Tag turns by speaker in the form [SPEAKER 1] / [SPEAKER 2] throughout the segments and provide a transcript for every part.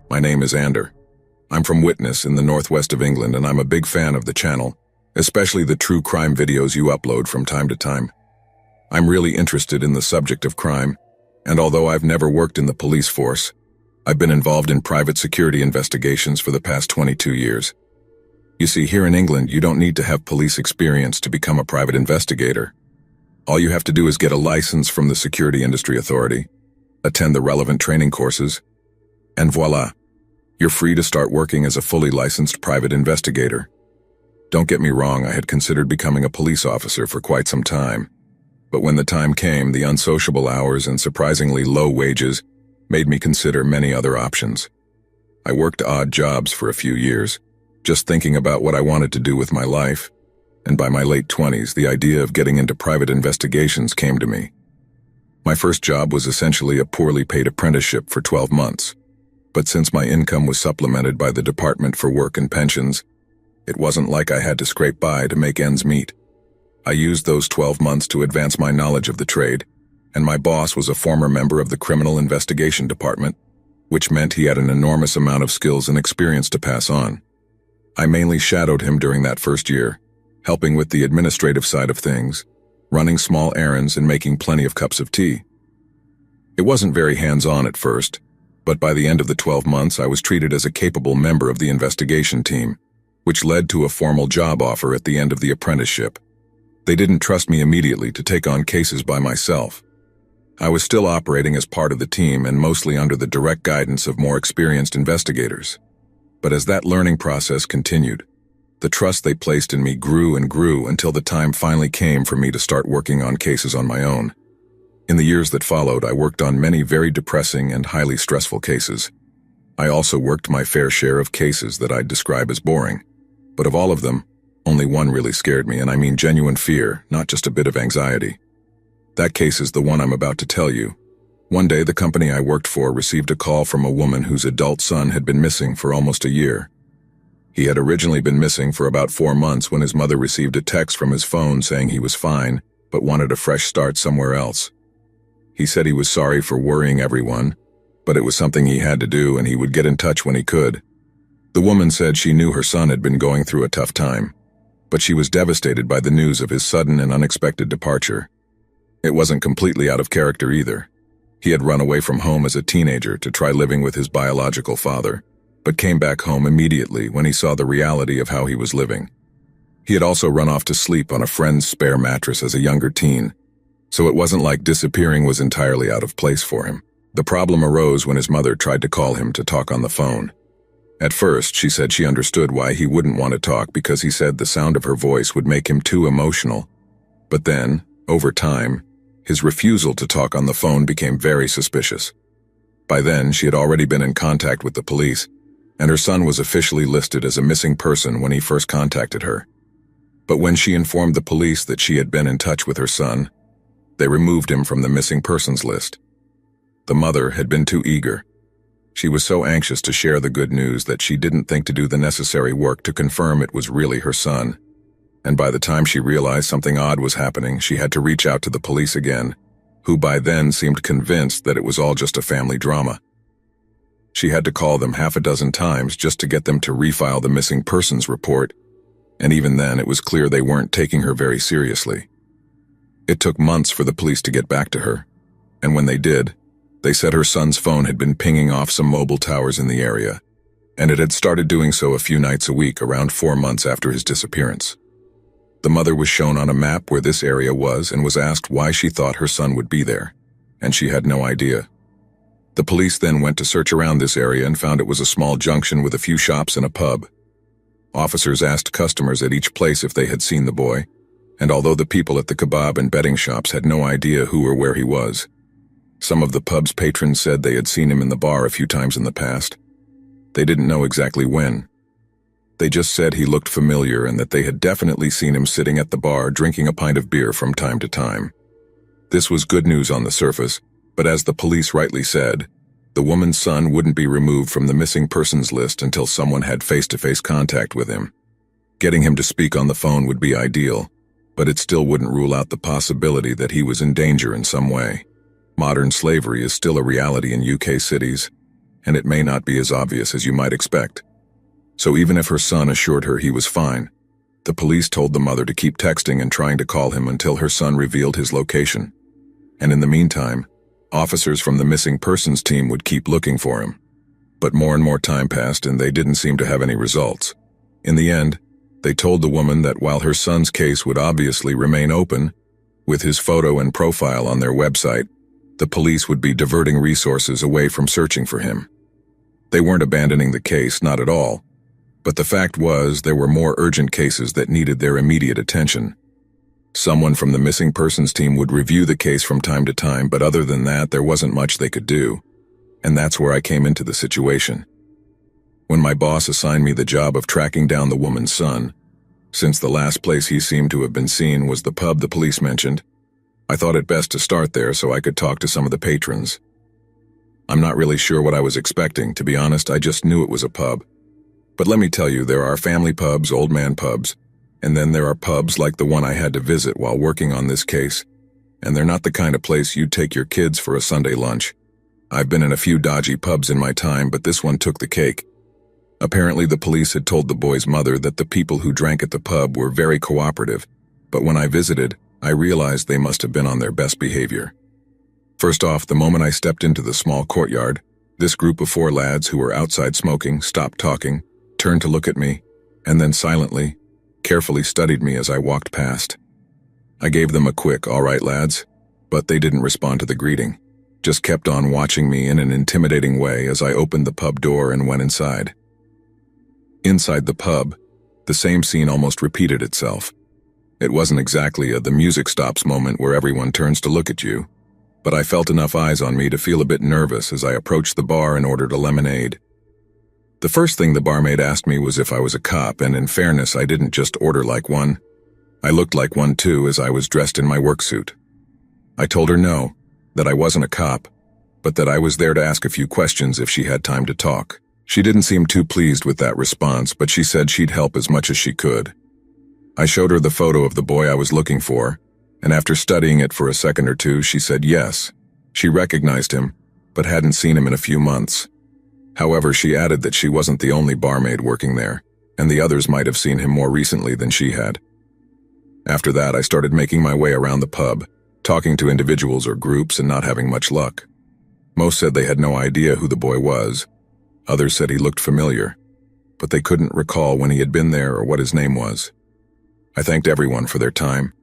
[SPEAKER 1] My name is Ander. I'm from Witness in the northwest of England, and I'm a big fan of the channel, especially the true crime videos you upload from time to time. I'm really interested in the subject of crime, and although I've never worked in the police force, I've been involved in private security investigations for the past 22 years. You see, here in England, you don't need to have police experience to become a private investigator. All you have to do is get a license from the Security Industry Authority, attend the relevant training courses, and voila, you're free to start working as a fully licensed private investigator. Don't get me wrong, I had considered becoming a police officer for quite some time, but when the time came, the unsociable hours and surprisingly low wages made me consider many other options. I worked odd jobs for a few years, just thinking about what I wanted to do with my life, and by my late 20s, the idea of getting into private investigations came to me. My first job was essentially a poorly paid apprenticeship for 12 months, but since my income was supplemented by the Department for Work and Pensions, it wasn't like I had to scrape by to make ends meet. I used those 12 months to advance my knowledge of the trade, and my boss was a former member of the Criminal Investigation Department, which meant he had an enormous amount of skills and experience to pass on. I mainly shadowed him during that first year, helping with the administrative side of things, running small errands and making plenty of cups of tea. It wasn't very hands-on at first, but by the end of the 12 months I was treated as a capable member of the investigation team, which led to a formal job offer at the end of the apprenticeship. They didn't trust me immediately to take on cases by myself. I was still operating as part of the team and mostly under the direct guidance of more experienced investigators. But as that learning process continued, the trust they placed in me grew and grew until the time finally came for me to start working on cases on my own. In the years that followed, I worked on many very depressing and highly stressful cases. I also worked my fair share of cases that I'd describe as boring. But of all of them, only one really scared me, and I mean genuine fear, not just a bit of anxiety. That case is the one I'm about to tell you. One day, the company I worked for received a call from a woman whose adult son had been missing for almost a year. He had originally been missing for about 4 months when his mother received a text from his phone saying he was fine, but wanted a fresh start somewhere else. He said he was sorry for worrying everyone, but it was something he had to do and he would get in touch when he could. The woman said she knew her son had been going through a tough time, but she was devastated by the news of his sudden and unexpected departure. It wasn't completely out of character either. He had run away from home as a teenager to try living with his biological father, but came back home immediately when he saw the reality of how he was living. He had also run off to sleep on a friend's spare mattress as a younger teen, so it wasn't like disappearing was entirely out of place for him. The problem arose when his mother tried to call him to talk on the phone. At first, she said she understood why he wouldn't want to talk because he said the sound of her voice would make him too emotional. But then, over time, his refusal to talk on the phone became very suspicious. By then, she had already been in contact with the police, and her son was officially listed as a missing person when he first contacted her. But when she informed the police that she had been in touch with her son, they removed him from the missing persons list. The mother had been too eager. She was so anxious to share the good news that she didn't think to do the necessary work to confirm it was really her son. And by the time she realized something odd was happening, she had to reach out to the police again, who by then seemed convinced that it was all just a family drama. She had to call them half a dozen times just to get them to refile the missing persons report, and even then it was clear they weren't taking her very seriously. It took months for the police to get back to her, and when they did, they said her son's phone had been pinging off some mobile towers in the area, and it had started doing so a few nights a week around 4 months after his disappearance. The mother was shown on a map where this area was and was asked why she thought her son would be there, and she had no idea. The police then went to search around this area and found it was a small junction with a few shops and a pub. Officers asked customers at each place if they had seen the boy, and although the people at the kebab and betting shops had no idea who or where he was, some of the pub's patrons said they had seen him in the bar a few times in the past. They didn't know exactly when. They just said he looked familiar and that they had definitely seen him sitting at the bar drinking a pint of beer from time to time. This was good news on the surface, but as the police rightly said, the woman's son wouldn't be removed from the missing persons list until someone had face-to-face contact with him. Getting him to speak on the phone would be ideal, but it still wouldn't rule out the possibility that he was in danger in some way. Modern slavery is still a reality in UK cities, and it may not be as obvious as you might expect. So even if her son assured her he was fine, the police told the mother to keep texting and trying to call him until her son revealed his location. And in the meantime, officers from the missing persons team would keep looking for him. But more and more time passed and they didn't seem to have any results. In the end, they told the woman that while her son's case would obviously remain open, with his photo and profile on their website, the police would be diverting resources away from searching for him. They weren't abandoning the case, not at all. But the fact was, there were more urgent cases that needed their immediate attention. Someone from the missing persons team would review the case from time to time, but other than that, there wasn't much they could do. And that's where I came into the situation. When my boss assigned me the job of tracking down the woman's son, since the last place he seemed to have been seen was the pub the police mentioned, I thought it best to start there so I could talk to some of the patrons. I'm not really sure what I was expecting, to be honest. I just knew it was a pub. But let me tell you, there are family pubs, old man pubs, and then there are pubs like the one I had to visit while working on this case, and they're not the kind of place you'd take your kids for a Sunday lunch. I've been in a few dodgy pubs in my time, but this one took the cake. Apparently the police had told the boy's mother that the people who drank at the pub were very cooperative, but when I visited, I realized they must have been on their best behavior. First off, the moment I stepped into the small courtyard, this group of 4 lads who were outside smoking stopped talking, turned to look at me, and then silently, carefully studied me as I walked past. I gave them a quick, "All right, lads," but they didn't respond to the greeting, just kept on watching me in an intimidating way as I opened the pub door and went inside. Inside the pub, the same scene almost repeated itself. It wasn't exactly the music stops moment where everyone turns to look at you, but I felt enough eyes on me to feel a bit nervous as I approached the bar and ordered a lemonade. The first thing the barmaid asked me was if I was a cop, and in fairness, I didn't just order like one. I looked like one too as I was dressed in my work suit. I told her no, that I wasn't a cop, but that I was there to ask a few questions if she had time to talk. She didn't seem too pleased with that response, but she said she'd help as much as she could. I showed her the photo of the boy I was looking for, and after studying it for a second or two, she said yes. She recognized him, but hadn't seen him in a few months. However, she added that she wasn't the only barmaid working there, and the others might have seen him more recently than she had. After that, I started making my way around the pub, talking to individuals or groups and not having much luck. Most said they had no idea who the boy was. Others said he looked familiar, but they couldn't recall when he had been there or what his name was. I thanked everyone for their time,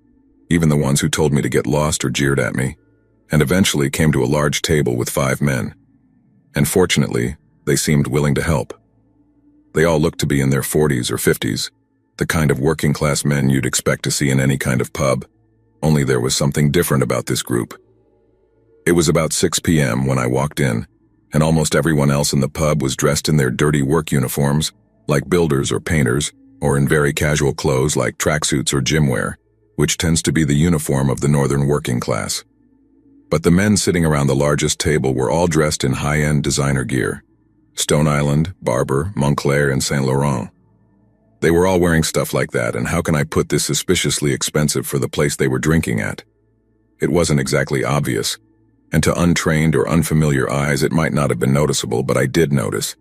[SPEAKER 1] even the ones who told me to get lost or jeered at me, and eventually came to a large table with 5 men. And fortunately, they seemed willing to help. They all looked to be in their 40s or 50s, the kind of working-class men you'd expect to see in any kind of pub, only there was something different about this group. It was about 6 p.m. when I walked in, and almost everyone else in the pub was dressed in their dirty work uniforms, like builders or painters, or in very casual clothes like tracksuits or gym wear, which tends to be the uniform of the northern working class. But the men sitting around the largest table were all dressed in high-end designer gear: Stone Island, Barber, Moncler, and Saint Laurent. They were all wearing stuff like that, and how can I put this, suspiciously expensive for the place they were drinking at? It wasn't exactly obvious, and to untrained or unfamiliar eyes it might not have been noticeable, but I did notice,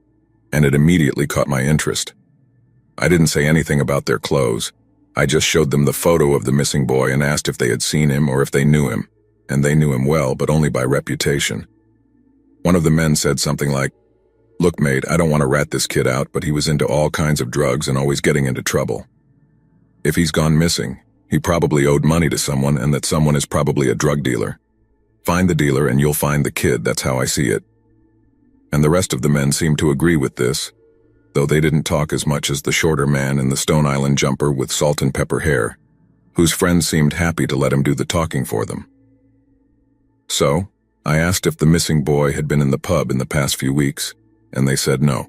[SPEAKER 1] and it immediately caught my interest. I didn't say anything about their clothes. I just showed them the photo of the missing boy and asked if they had seen him or if they knew him, and they knew him well, but only by reputation. One of the men said something like, "Look, mate, I don't want to rat this kid out, but he was into all kinds of drugs and always getting into trouble. If he's gone missing, he probably owed money to someone, and that someone is probably a drug dealer. Find the dealer and you'll find the kid, that's how I see it." And the rest of the men seemed to agree with this, though they didn't talk as much as the shorter man in the Stone Island jumper with salt and pepper hair, whose friends seemed happy to let him do the talking for them. So, I asked if the missing boy had been in the pub in the past few weeks, and they said no.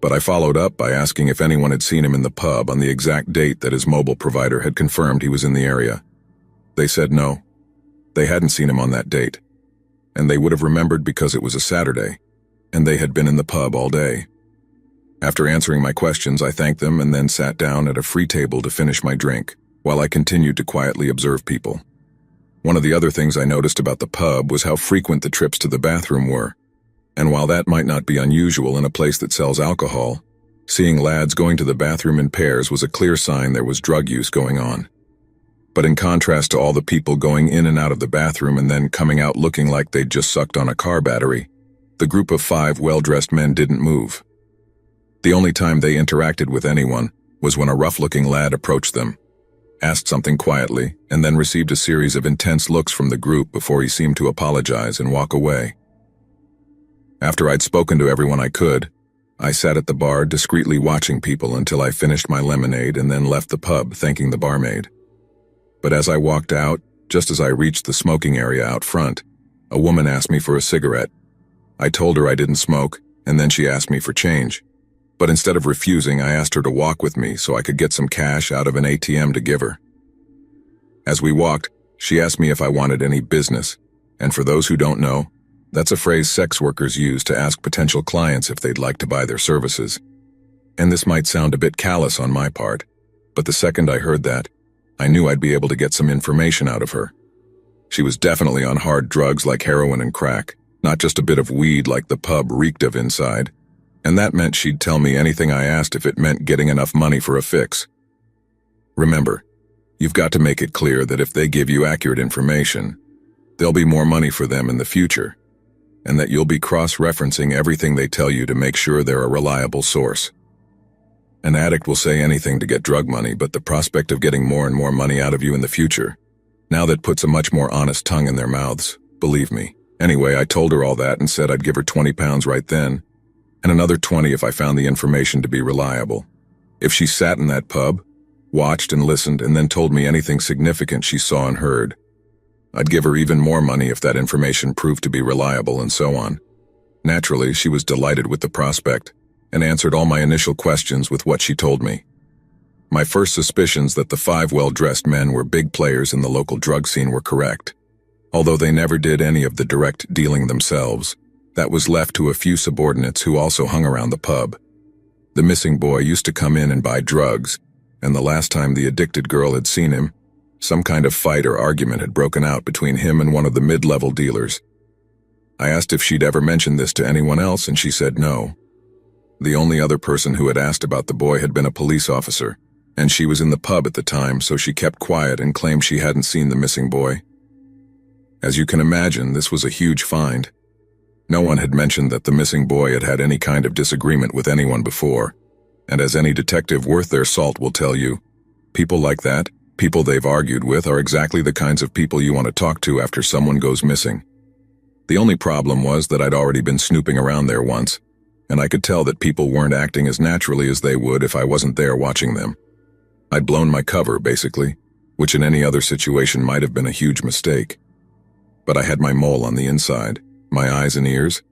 [SPEAKER 1] But I followed up by asking if anyone had seen him in the pub on the exact date that his mobile provider had confirmed he was in the area. They said no. They hadn't seen him on that date, and they would have remembered because it was a Saturday, and they had been in the pub all day. After answering my questions, I thanked them and then sat down at a free table to finish my drink, while I continued to quietly observe people. One of the other things I noticed about the pub was how frequent the trips to the bathroom were. And while that might not be unusual in a place that sells alcohol, seeing lads going to the bathroom in pairs was a clear sign there was drug use going on. But in contrast to all the people going in and out of the bathroom and then coming out looking like they'd just sucked on a car battery, the group of 5 well-dressed men didn't move. The only time they interacted with anyone was when a rough-looking lad approached them, asked something quietly, and then received a series of intense looks from the group before he seemed to apologize and walk away. After I'd spoken to everyone I could, I sat at the bar discreetly watching people until I finished my lemonade and then left the pub thanking the barmaid. But as I walked out, just as I reached the smoking area out front, a woman asked me for a cigarette. I told her I didn't smoke, and then she asked me for change. But instead of refusing, I asked her to walk with me so I could get some cash out of an ATM to give her. As we walked, she asked me if I wanted any business, and for those who don't know, that's a phrase sex workers use to ask potential clients if they'd like to buy their services. And this might sound a bit callous on my part, but the second I heard that, I knew I'd be able to get some information out of her. She was definitely on hard drugs like heroin and crack, not just a bit of weed like the pub reeked of inside, and that meant she'd tell me anything I asked if it meant getting enough money for a fix. Remember, you've got to make it clear that if they give you accurate information, there'll be more money for them in the future, and that you'll be cross-referencing everything they tell you to make sure they're a reliable source. An addict will say anything to get drug money, but the prospect of getting more and more money out of you in the future, now that puts a much more honest tongue in their mouths, believe me. Anyway, I told her all that and said I'd give her £20 right then, and another 20 if I found the information to be reliable. If she sat in that pub, watched and listened, and then told me anything significant she saw and heard, I'd give her even more money if that information proved to be reliable, and so on. Naturally, she was delighted with the prospect, and answered all my initial questions with what she told me. My first suspicions that the 5 well-dressed men were big players in the local drug scene were correct. Although they never did any of the direct dealing themselves, that was left to a few subordinates who also hung around the pub. The missing boy used to come in and buy drugs, and the last time the addicted girl had seen him, some kind of fight or argument had broken out between him and one of the mid-level dealers. I asked if she'd ever mentioned this to anyone else, and she said no. The only other person who had asked about the boy had been a police officer, and she was in the pub at the time, so she kept quiet and claimed she hadn't seen the missing boy. As you can imagine, this was a huge find. No one had mentioned that the missing boy had had any kind of disagreement with anyone before, and as any detective worth their salt will tell you, people like that, people they've argued with, are exactly the kinds of people you want to talk to after someone goes missing. The only problem was that I'd already been snooping around there once, and I could tell that people weren't acting as naturally as they would if I wasn't there watching them. I'd blown my cover, basically, which in any other situation might have been a huge mistake. But I had my mole on the inside, my eyes and ears,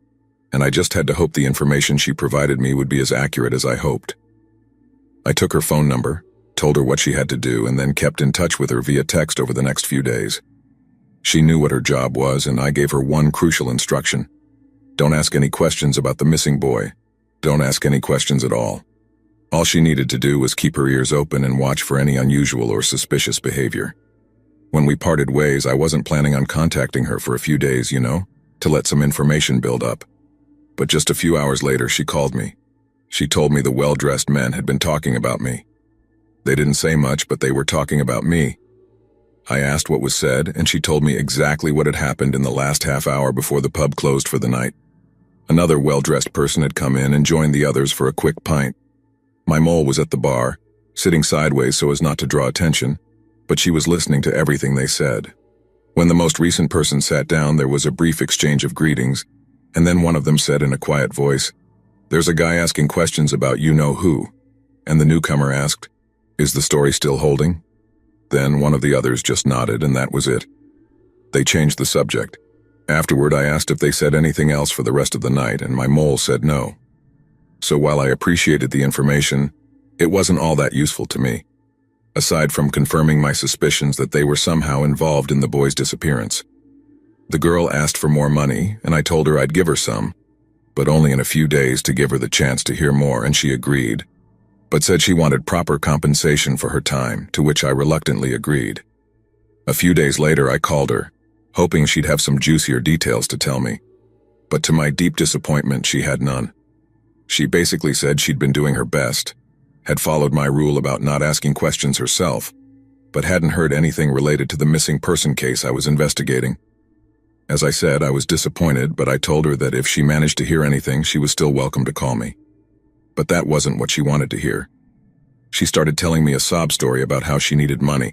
[SPEAKER 1] and I just had to hope the information she provided me would be as accurate as I hoped. I took her phone number, told her what she had to do, and then kept in touch with her via text over the next few days. She knew what her job was, and I gave her one crucial instruction. Don't ask any questions about the missing boy. Don't ask any questions at all. All she needed to do was keep her ears open and watch for any unusual or suspicious behavior. When we parted ways, I wasn't planning on contacting her for a few days, to let some information build up. But just a few hours later, she called me. She told me the well-dressed men had been talking about me. They didn't say much, but they were talking about me. I asked what was said, and she told me exactly what had happened in the last half hour before the pub closed for the night. Another well-dressed person had come in and joined the others for a quick pint. My mole was at the bar, sitting sideways so as not to draw attention, but she was listening to everything they said. When the most recent person sat down, there was a brief exchange of greetings, and then one of them said in a quiet voice, "There's a guy asking questions about you-know-who," and the newcomer asked, "Is the story still holding?" Then one of the others just nodded, and that was it. They changed the subject. Afterward, I asked if they said anything else for the rest of the night, and my mole said no. So while I appreciated the information, it wasn't all that useful to me, aside from confirming my suspicions that they were somehow involved in the boy's disappearance. The girl asked for more money, and I told her I'd give her some, but only in a few days to give her the chance to hear more, and she agreed, but said she wanted proper compensation for her time, to which I reluctantly agreed. A few days later, I called her, hoping she'd have some juicier details to tell me. But to my deep disappointment, she had none. She basically said she'd been doing her best, had followed my rule about not asking questions herself, but hadn't heard anything related to the missing person case I was investigating. As I said, I was disappointed, but I told her that if she managed to hear anything, she was still welcome to call me. But that wasn't what she wanted to hear. She started telling me a sob story about how she needed money,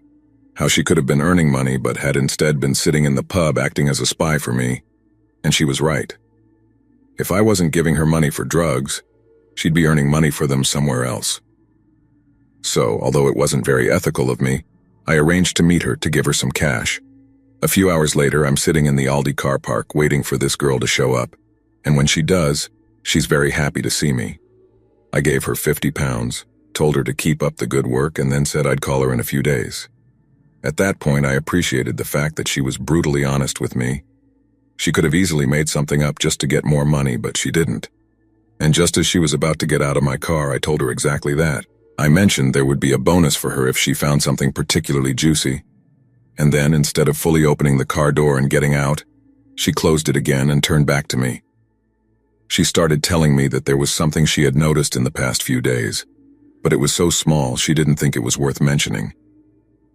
[SPEAKER 1] how she could have been earning money but had instead been sitting in the pub acting as a spy for me, and she was right. If I wasn't giving her money for drugs, she'd be earning money for them somewhere else. So, although it wasn't very ethical of me, I arranged to meet her to give her some cash. A few hours later, I'm sitting in the Aldi car park waiting for this girl to show up, and when she does, she's very happy to see me. I gave her £50, told her to keep up the good work, and then said I'd call her in a few days. At that point, I appreciated the fact that she was brutally honest with me. She could have easily made something up just to get more money, but she didn't. And just as she was about to get out of my car, I told her exactly that. I mentioned there would be a bonus for her if she found something particularly juicy. And then, instead of fully opening the car door and getting out, she closed it again and turned back to me. She started telling me that there was something she had noticed in the past few days, but it was so small she didn't think it was worth mentioning.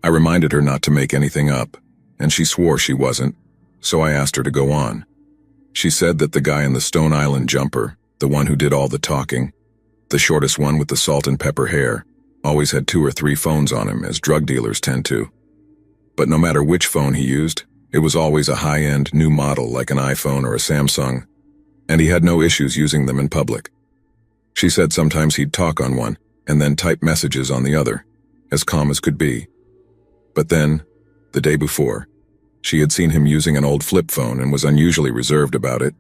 [SPEAKER 1] I reminded her not to make anything up, and she swore she wasn't, so I asked her to go on. She said that the guy in the Stone Island jumper, the one who did all the talking, the shortest one with the salt and pepper hair, always had 2 or 3 phones on him, as drug dealers tend to. But no matter which phone he used, it was always a high-end new model like an iPhone or a Samsung, and he had no issues using them in public. She said sometimes he'd talk on one and then type messages on the other, as calm as could be. But then, the day before, she had seen him using an old flip phone and was unusually reserved about it.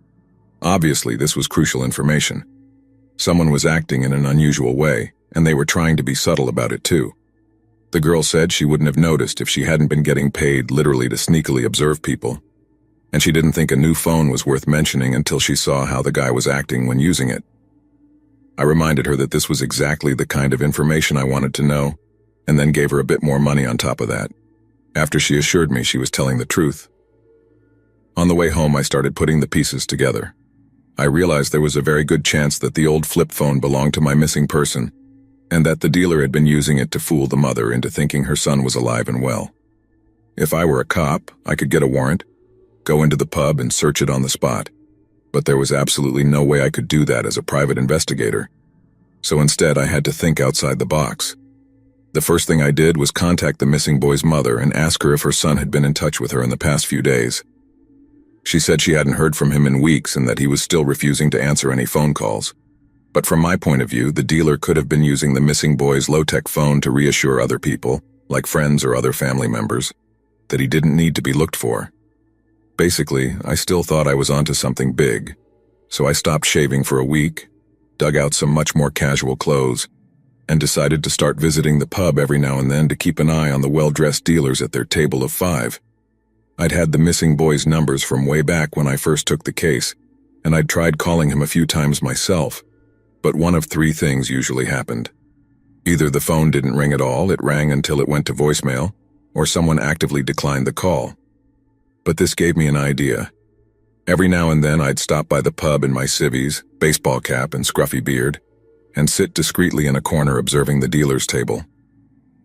[SPEAKER 1] Obviously, this was crucial information. Someone was acting in an unusual way, and they were trying to be subtle about it too. The girl said she wouldn't have noticed if she hadn't been getting paid literally to sneakily observe people, and she didn't think a new phone was worth mentioning until she saw how the guy was acting when using it. I reminded her that this was exactly the kind of information I wanted to know, and then gave her a bit more money on top of that, after she assured me she was telling the truth. On the way home, I started putting the pieces together. I realized there was a very good chance that the old flip phone belonged to my missing person, and that the dealer had been using it to fool the mother into thinking her son was alive and well. If I were a cop, I could get a warrant, go into the pub and search it on the spot, but there was absolutely no way I could do that as a private investigator. So instead, I had to think outside the box. The first thing I did was contact the missing boy's mother and ask her if her son had been in touch with her in the past few days. She said she hadn't heard from him in weeks and that he was still refusing to answer any phone calls. But from my point of view, the dealer could have been using the missing boy's low-tech phone to reassure other people, like friends or other family members, that he didn't need to be looked for. Basically, I still thought I was onto something big, so I stopped shaving for a week, dug out some much more casual clothes, and decided to start visiting the pub every now and then to keep an eye on the well-dressed dealers at their table of 5. I'd had the missing boy's numbers from way back when I first took the case, and I'd tried calling him a few times myself, but one of 3 things usually happened. Either the phone didn't ring at all, it rang until it went to voicemail, or someone actively declined the call. But this gave me an idea. Every now and then I'd stop by the pub in my civvies, baseball cap, and scruffy beard, and sit discreetly in a corner observing the dealer's table.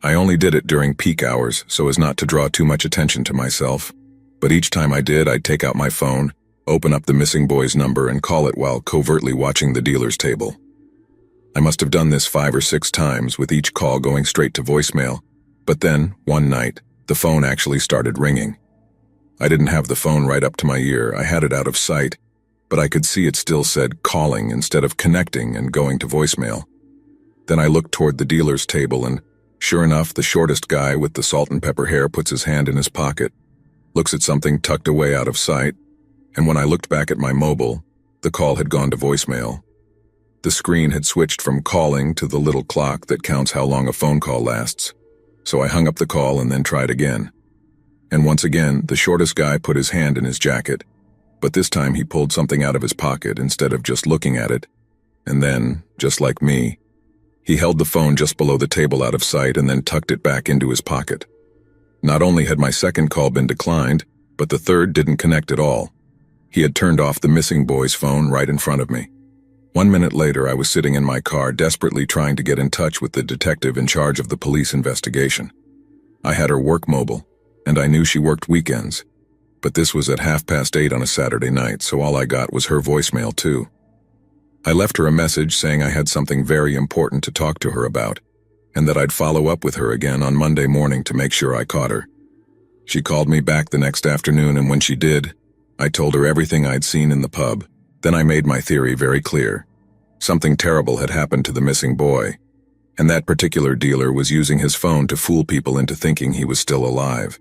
[SPEAKER 1] I only did it during peak hours so as not to draw too much attention to myself, but each time I did, I'd take out my phone, open up the missing boy's number, and call it while covertly watching the dealer's table. I must have done this 5 or 6 times, with each call going straight to voicemail, but then, one night, the phone actually started ringing. I didn't have the phone right up to my ear, I had it out of sight, but I could see it still said calling instead of connecting and going to voicemail. Then I looked toward the dealer's table and, sure enough, the shortest guy with the salt and pepper hair puts his hand in his pocket, looks at something tucked away out of sight, and when I looked back at my mobile, the call had gone to voicemail. The screen had switched from calling to the little clock that counts how long a phone call lasts, so I hung up the call and then tried again. And once again, the shortest guy put his hand in his jacket, but this time he pulled something out of his pocket instead of just looking at it, and then, just like me, he held the phone just below the table out of sight and then tucked it back into his pocket. Not only had my second call been declined, but the third didn't connect at all. He had turned off the missing boy's phone right in front of me. 1 minute later, I was sitting in my car desperately trying to get in touch with the detective in charge of the police investigation. I had her work mobile, and I knew she worked weekends. But this was at 8:30 on a Saturday night, so all I got was her voicemail too. I left her a message saying I had something very important to talk to her about, and that I'd follow up with her again on Monday morning to make sure I caught her. She called me back the next afternoon, and when she did, I told her everything I'd seen in the pub. Then I made my theory very clear. Something terrible had happened to the missing boy, and that particular dealer was using his phone to fool people into thinking he was still alive.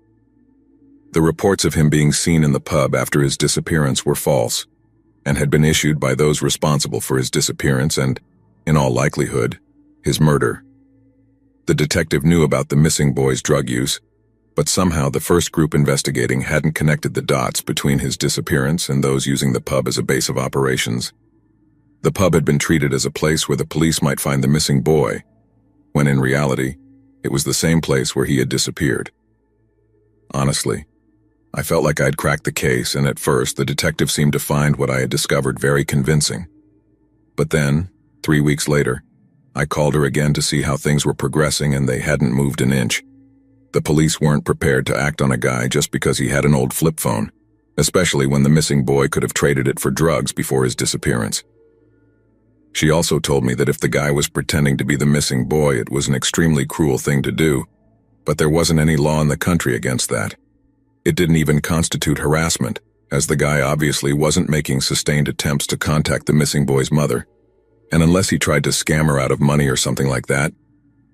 [SPEAKER 1] The reports of him being seen in the pub after his disappearance were false, and had been issued by those responsible for his disappearance and, in all likelihood, his murder. The detective knew about the missing boy's drug use, but somehow the first group investigating hadn't connected the dots between his disappearance and those using the pub as a base of operations. The pub had been treated as a place where the police might find the missing boy, when in reality, it was the same place where he had disappeared. Honestly, I felt like I'd cracked the case, and at first the detective seemed to find what I had discovered very convincing. But then, 3 weeks later, I called her again to see how things were progressing, and they hadn't moved an inch. The police weren't prepared to act on a guy just because he had an old flip phone, especially when the missing boy could have traded it for drugs before his disappearance. She also told me that if the guy was pretending to be the missing boy, it was an extremely cruel thing to do, but there wasn't any law in the country against that. It didn't even constitute harassment, as the guy obviously wasn't making sustained attempts to contact the missing boy's mother, and unless he tried to scam her out of money or something like that,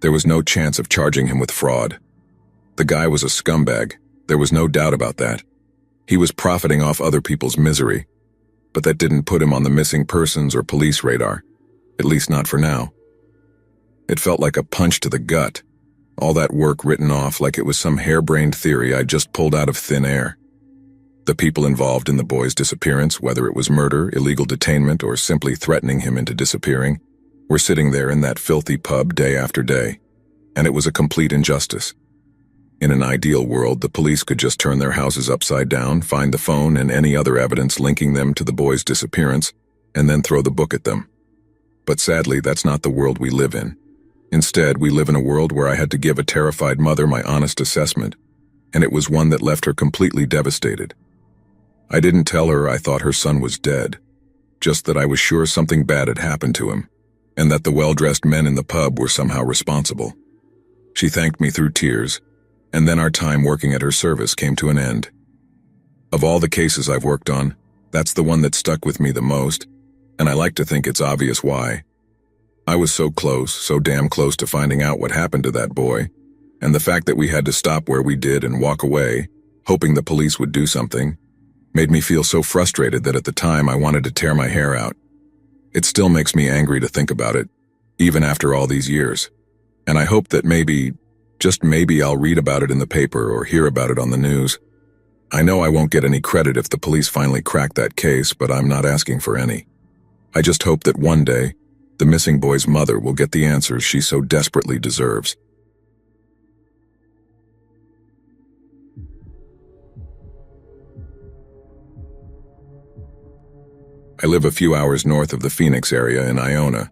[SPEAKER 1] there was no chance of charging him with fraud. The guy was a scumbag, there was no doubt about that. He was profiting off other people's misery, but that didn't put him on the missing persons or police radar, at least not for now. It felt like a punch to the gut, all that work written off like it was some harebrained theory I'd just pulled out of thin air. The people involved in the boy's disappearance, whether it was murder, illegal detainment, or simply threatening him into disappearing, were sitting there in that filthy pub day after day, and it was a complete injustice. In an ideal world, the police could just turn their houses upside down, find the phone and any other evidence linking them to the boy's disappearance, and then throw the book at them. But sadly, that's not the world we live in. Instead, we live in a world where I had to give a terrified mother my honest assessment, and it was one that left her completely devastated. I didn't tell her I thought her son was dead, just that I was sure something bad had happened to him, and that the well-dressed men in the pub were somehow responsible. She thanked me through tears, and then our time working at her service came to an end. Of all the cases I've worked on, that's the one that stuck with me the most, and I like to think it's obvious why. I was so close, so damn close to finding out what happened to that boy, and the fact that we had to stop where we did and walk away, hoping the police would do something, made me feel so frustrated that at the time I wanted to tear my hair out. It still makes me angry to think about it, even after all these years, and I hope that maybe, just maybe, I'll read about it in the paper or hear about it on the news. I know I won't get any credit if the police finally crack that case, but I'm not asking for any. I just hope that one day, the missing boy's mother will get the answers she so desperately deserves. I live a few hours north of the Phoenix area in Iona,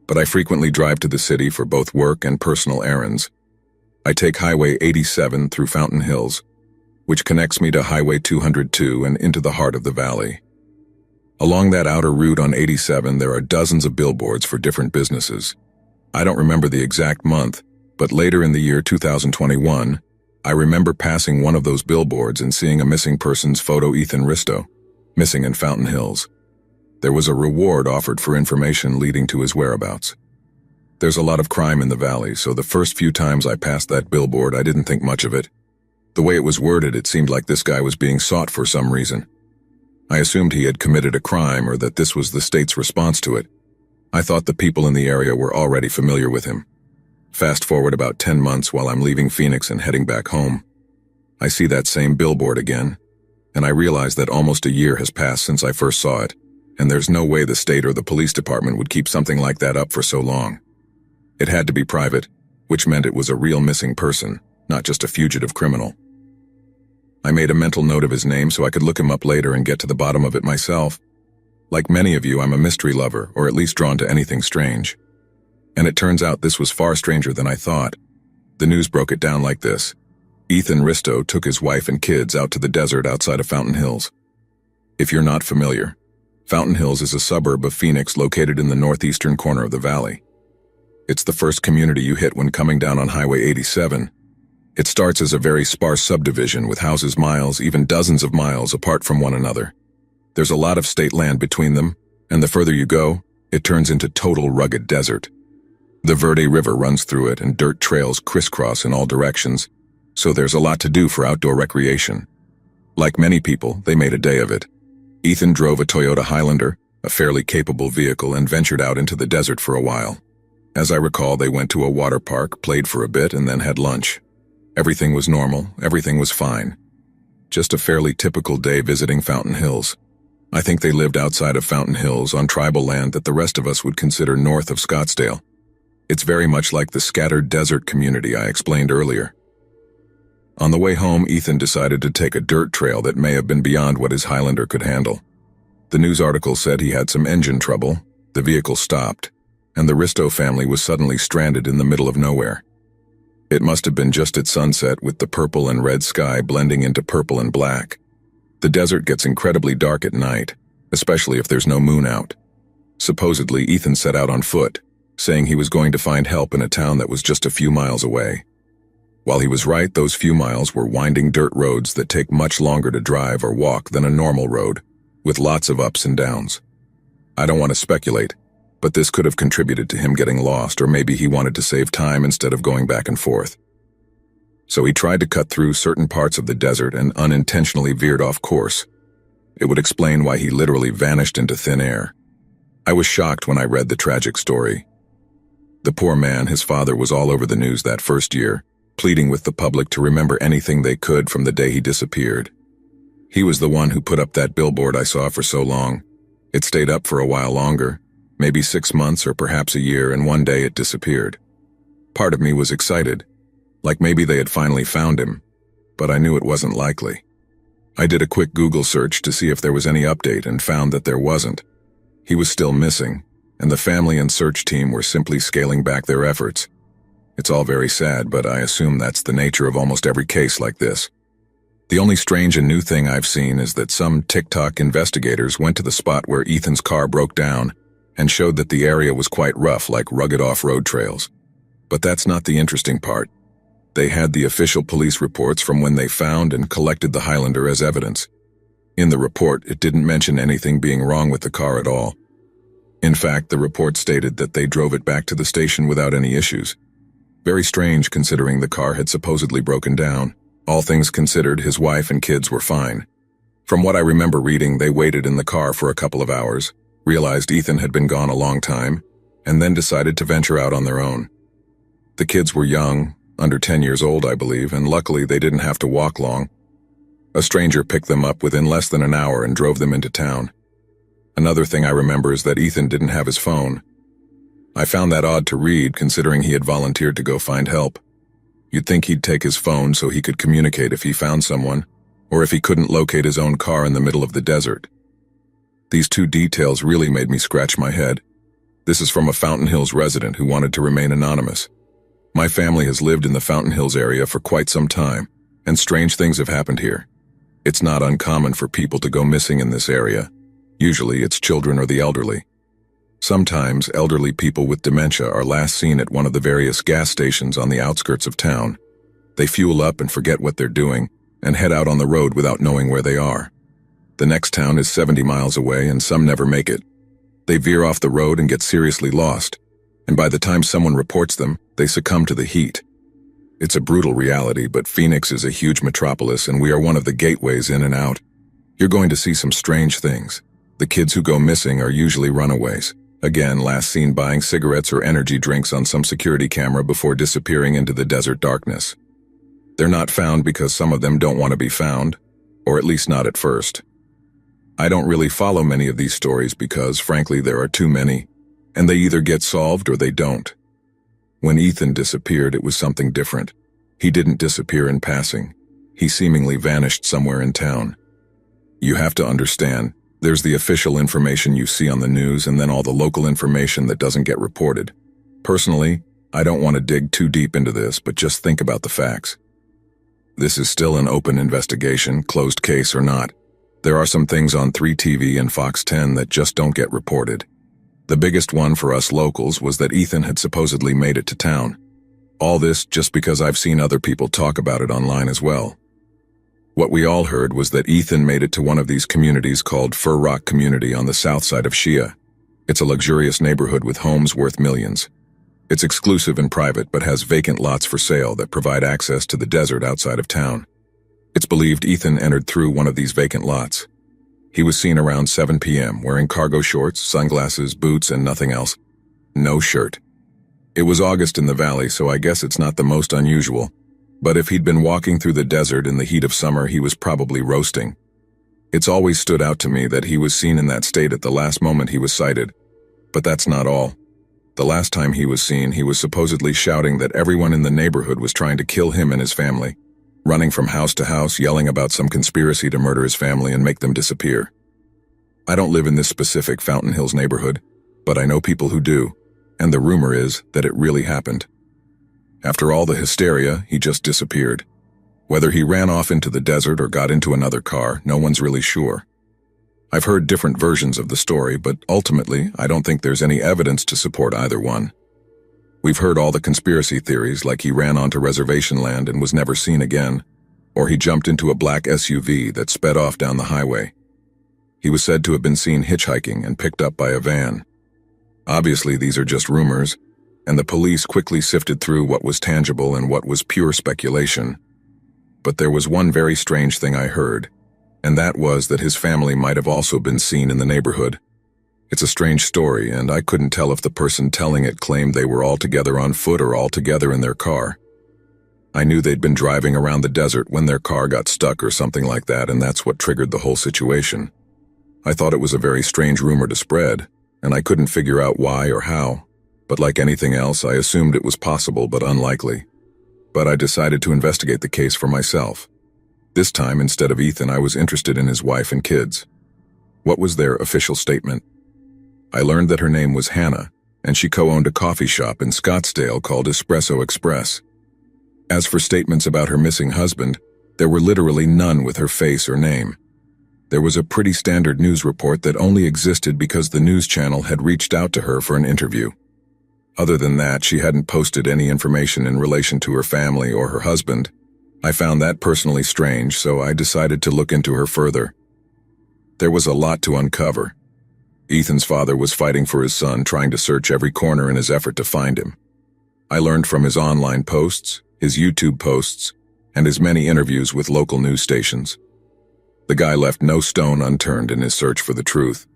[SPEAKER 1] but I frequently drive to the city for both work and personal errands. I take Highway 87 through Fountain Hills, which connects me to Highway 202 and into the heart of the valley. Along that outer route on 87, there are dozens of billboards for different businesses. I don't remember the exact month, but later in the year 2021, I remember passing one of those billboards and seeing a missing person's photo, Ethan Risto, missing in Fountain Hills. There was a reward offered for information leading to his whereabouts. There's a lot of crime in the valley, so the first few times I passed that billboard, I didn't think much of it. The way it was worded, it seemed like this guy was being sought for some reason. I assumed he had committed a crime or that this was the state's response to it. I thought the people in the area were already familiar with him. Fast forward about 10 months while I'm leaving Phoenix and heading back home. I see that same billboard again, and I realize that almost a year has passed since I first saw it, and there's no way the state or the police department would keep something like that up for so long. It had to be private, which meant it was a real missing person, not just a fugitive criminal. I made a mental note of his name so I could look him up later and get to the bottom of it myself. Like many of you, I'm a mystery lover, or at least drawn to anything strange. And it turns out this was far stranger than I thought. The news broke it down like this. Ethan Risto took his wife and kids out to the desert outside of Fountain Hills. If you're not familiar, Fountain Hills is a suburb of Phoenix located in the northeastern corner of the valley. It's the first community you hit when coming down on Highway 87. It starts as a very sparse subdivision with houses miles, even dozens of miles apart from one another. There's a lot of state land between them, and the further you go, it turns into total rugged desert. The Verde River runs through it and dirt trails crisscross in all directions, so there's a lot to do for outdoor recreation. Like many people, they made a day of it. Ethan drove a Toyota Highlander, a fairly capable vehicle, and ventured out into the desert for a while. As I recall, they went to a water park, played for a bit, and then had lunch. Everything was normal, everything was fine. Just a fairly typical day visiting Fountain Hills. I think they lived outside of Fountain Hills on tribal land that the rest of us would consider north of Scottsdale. It's very much like the scattered desert community I explained earlier. On the way home, Ethan decided to take a dirt trail that may have been beyond what his Highlander could handle. The news article said he had some engine trouble, the vehicle stopped, and the Risto family was suddenly stranded in the middle of nowhere. It must have been just at sunset with the purple and red sky blending into purple and black. The desert gets incredibly dark at night, especially if there's no moon out. Supposedly, Ethan set out on foot, saying he was going to find help in a town that was just a few miles away. While he was right, those few miles were winding dirt roads that take much longer to drive or walk than a normal road, with lots of ups and downs. I don't want to speculate, but this could have contributed to him getting lost, or maybe he wanted to save time instead of going back and forth. So he tried to cut through certain parts of the desert and unintentionally veered off course. It would explain why he literally vanished into thin air. I was shocked when I read the tragic story. The poor man, his father, was all over the news that first year, pleading with the public to remember anything they could from the day he disappeared. He was the one who put up that billboard I saw for so long. It stayed up for a while longer, maybe 6 months or perhaps a year, and one day it disappeared. Part of me was excited, like maybe they had finally found him, but I knew it wasn't likely. I did a quick Google search to see if there was any update and found that there wasn't. He was still missing, and the family and search team were simply scaling back their efforts. It's all very sad, but I assume that's the nature of almost every case like this. The only strange and new thing I've seen is that some TikTok investigators went to the spot where Ethan's car broke down and showed that the area was quite rough, like rugged off-road trails. But that's not the interesting part. They had the official police reports from when they found and collected the Highlander as evidence. In the report, it didn't mention anything being wrong with the car at all. In fact, the report stated that they drove it back to the station without any issues. Very strange considering the car had supposedly broken down. All things considered, his wife and kids were fine. From what I remember reading, they waited in the car for a couple of hours, realized Ethan had been gone a long time, and then decided to venture out on their own. The kids were young, under 10 years old, I believe, and luckily they didn't have to walk long. A stranger picked them up within less than an hour and drove them into town. Another thing I remember is that Ethan didn't have his phone. I found that odd to read, considering he had volunteered to go find help. You'd think he'd take his phone so he could communicate if he found someone, or if he couldn't locate his own car in the middle of the desert. These two details really made me scratch my head. This is from a Fountain Hills resident who wanted to remain anonymous. My family has lived in the Fountain Hills area for quite some time, and strange things have happened here. It's not uncommon for people to go missing in this area. Usually it's children or the elderly. Sometimes elderly people with dementia are last seen at one of the various gas stations on the outskirts of town. They fuel up and forget what they're doing, and head out on the road without knowing where they are. The next town is 70 miles away, and some never make it. They veer off the road and get seriously lost, and by the time someone reports them, they succumb to the heat. It's a brutal reality, but Phoenix is a huge metropolis, and we are one of the gateways in and out. You're going to see some strange things. The kids who go missing are usually runaways. Again, last seen buying cigarettes or energy drinks on some security camera before disappearing into the desert darkness. They're not found because some of them don't want to be found, or at least not at first. I don't really follow many of these stories because, frankly, there are too many, and they either get solved or they don't. When Ethan disappeared, it was something different. He didn't disappear in passing. He seemingly vanished somewhere in town. You have to understand, there's the official information you see on the news and then all the local information that doesn't get reported. Personally, I don't want to dig too deep into this, but just think about the facts. This is still an open investigation, closed case or not. There are some things on 3 TV and Fox 10 that just don't get reported. The biggest one for us locals was that Ethan had supposedly made it to town. All this just because I've seen other people talk about it online as well. What we all heard was that Ethan made it to one of these communities called Fur Rock Community on the south side of Shia. It's a luxurious neighborhood with homes worth millions. It's exclusive and private but has vacant lots for sale that provide access to the desert outside of town. It's believed Ethan entered through one of these vacant lots. He was seen around 7 p.m. wearing cargo shorts, sunglasses, boots, and nothing else. No shirt. It was August in the valley, so I guess it's not the most unusual. But if he'd been walking through the desert in the heat of summer, he was probably roasting. It's always stood out to me that he was seen in that state at the last moment he was sighted. But that's not all. The last time he was seen, he was supposedly shouting that everyone in the neighborhood was trying to kill him and his family, running from house to house, yelling about some conspiracy to murder his family and make them disappear. I don't live in this specific Fountain Hills neighborhood, but I know people who do, and the rumor is that it really happened. After all the hysteria, he just disappeared. Whether he ran off into the desert or got into another car, no one's really sure. I've heard different versions of the story, but ultimately, I don't think there's any evidence to support either one. We've heard all the conspiracy theories, like he ran onto reservation land and was never seen again, or he jumped into a black SUV that sped off down the highway. He was said to have been seen hitchhiking and picked up by a van. Obviously, these are just rumors, and the police quickly sifted through what was tangible and what was pure speculation. But there was one very strange thing I heard, and that was that his family might have also been seen in the neighborhood. It's a strange story, and I couldn't tell if the person telling it claimed they were all together on foot or all together in their car. I knew they'd been driving around the desert when their car got stuck or something like that, and that's what triggered the whole situation. I thought it was a very strange rumor to spread, and I couldn't figure out why or how. But like anything else, I assumed it was possible but unlikely. But I decided to investigate the case for myself. This time, instead of Ethan, I was interested in his wife and kids. What was their official statement? I learned that her name was Hannah, and she co-owned a coffee shop in Scottsdale called Espresso Express. As for statements about her missing husband, there were literally none with her face or name. There was a pretty standard news report that only existed because the news channel had reached out to her for an interview. Other than that, she hadn't posted any information in relation to her family or her husband. I found that personally strange, so I decided to look into her further. There was a lot to uncover. Ethan's father was fighting for his son, trying to search every corner in his effort to find him. I learned from his online posts, his YouTube posts, and his many interviews with local news stations. The guy left no stone unturned in his search for the truth.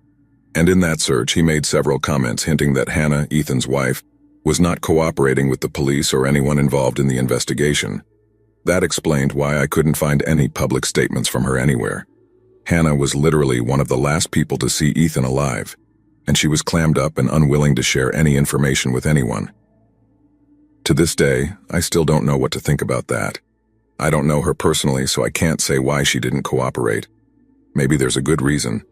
[SPEAKER 1] And in that search, he made several comments hinting that Hannah, Ethan's wife, was not cooperating with the police or anyone involved in the investigation. That explained why I couldn't find any public statements from her anywhere. Hannah was literally one of the last people to see Ethan alive, and she was clammed up and unwilling to share any information with anyone. To this day, I still don't know what to think about that. I don't know her personally, so I can't say why she didn't cooperate. Maybe there's a good reason.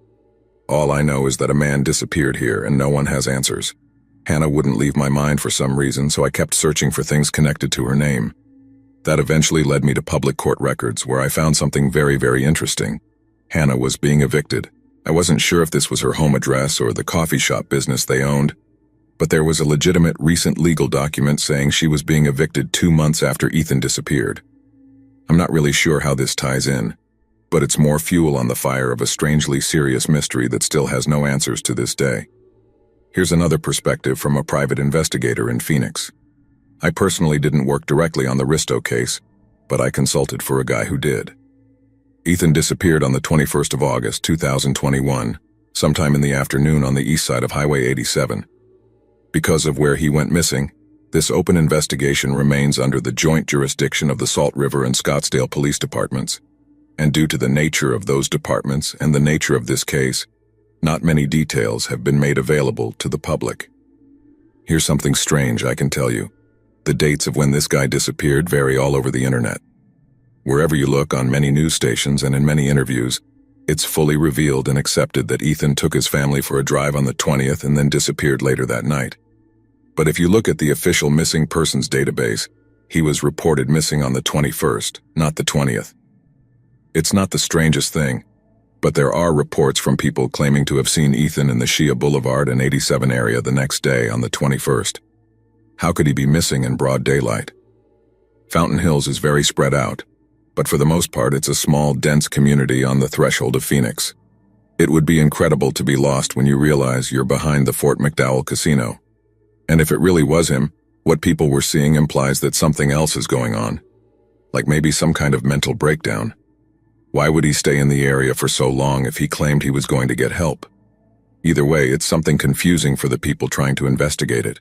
[SPEAKER 1] All I know is that a man disappeared here and no one has answers. Hannah wouldn't leave my mind for some reason, so I kept searching for things connected to her name. That eventually led me to public court records, where I found something very, very interesting. Hannah was being evicted. I wasn't sure if this was her home address or the coffee shop business they owned, but there was a legitimate recent legal document saying she was being evicted 2 months after Ethan disappeared. I'm not really sure how this ties in, but it's more fuel on the fire of a strangely serious mystery that still has no answers to this day. Here's another perspective from a private investigator in Phoenix. I personally didn't work directly on the Risto case, but I consulted for a guy who did. Ethan disappeared on the 21st of August, 2021, sometime in the afternoon on the east side of Highway 87. Because of where he went missing, this open investigation remains under the joint jurisdiction of the Salt River and Scottsdale Police Departments. And due to the nature of those departments and the nature of this case, not many details have been made available to the public. Here's something strange I can tell you. The dates of when this guy disappeared vary all over the internet. Wherever you look on many news stations and in many interviews, it's fully revealed and accepted that Ethan took his family for a drive on the 20th and then disappeared later that night. But if you look at the official missing persons database, he was reported missing on the 21st, not the 20th. It's not the strangest thing, but there are reports from people claiming to have seen Ethan in the Shia Boulevard and 87 area the next day on the 21st. How could he be missing in broad daylight? Fountain Hills is very spread out, but for the most part it's a small, dense community on the threshold of Phoenix. It would be incredible to be lost when you realize you're behind the Fort McDowell Casino. And if it really was him, what people were seeing implies that something else is going on, like maybe some kind of mental breakdown. Why would he stay in the area for so long if he claimed he was going to get help? Either way, it's something confusing for the people trying to investigate it.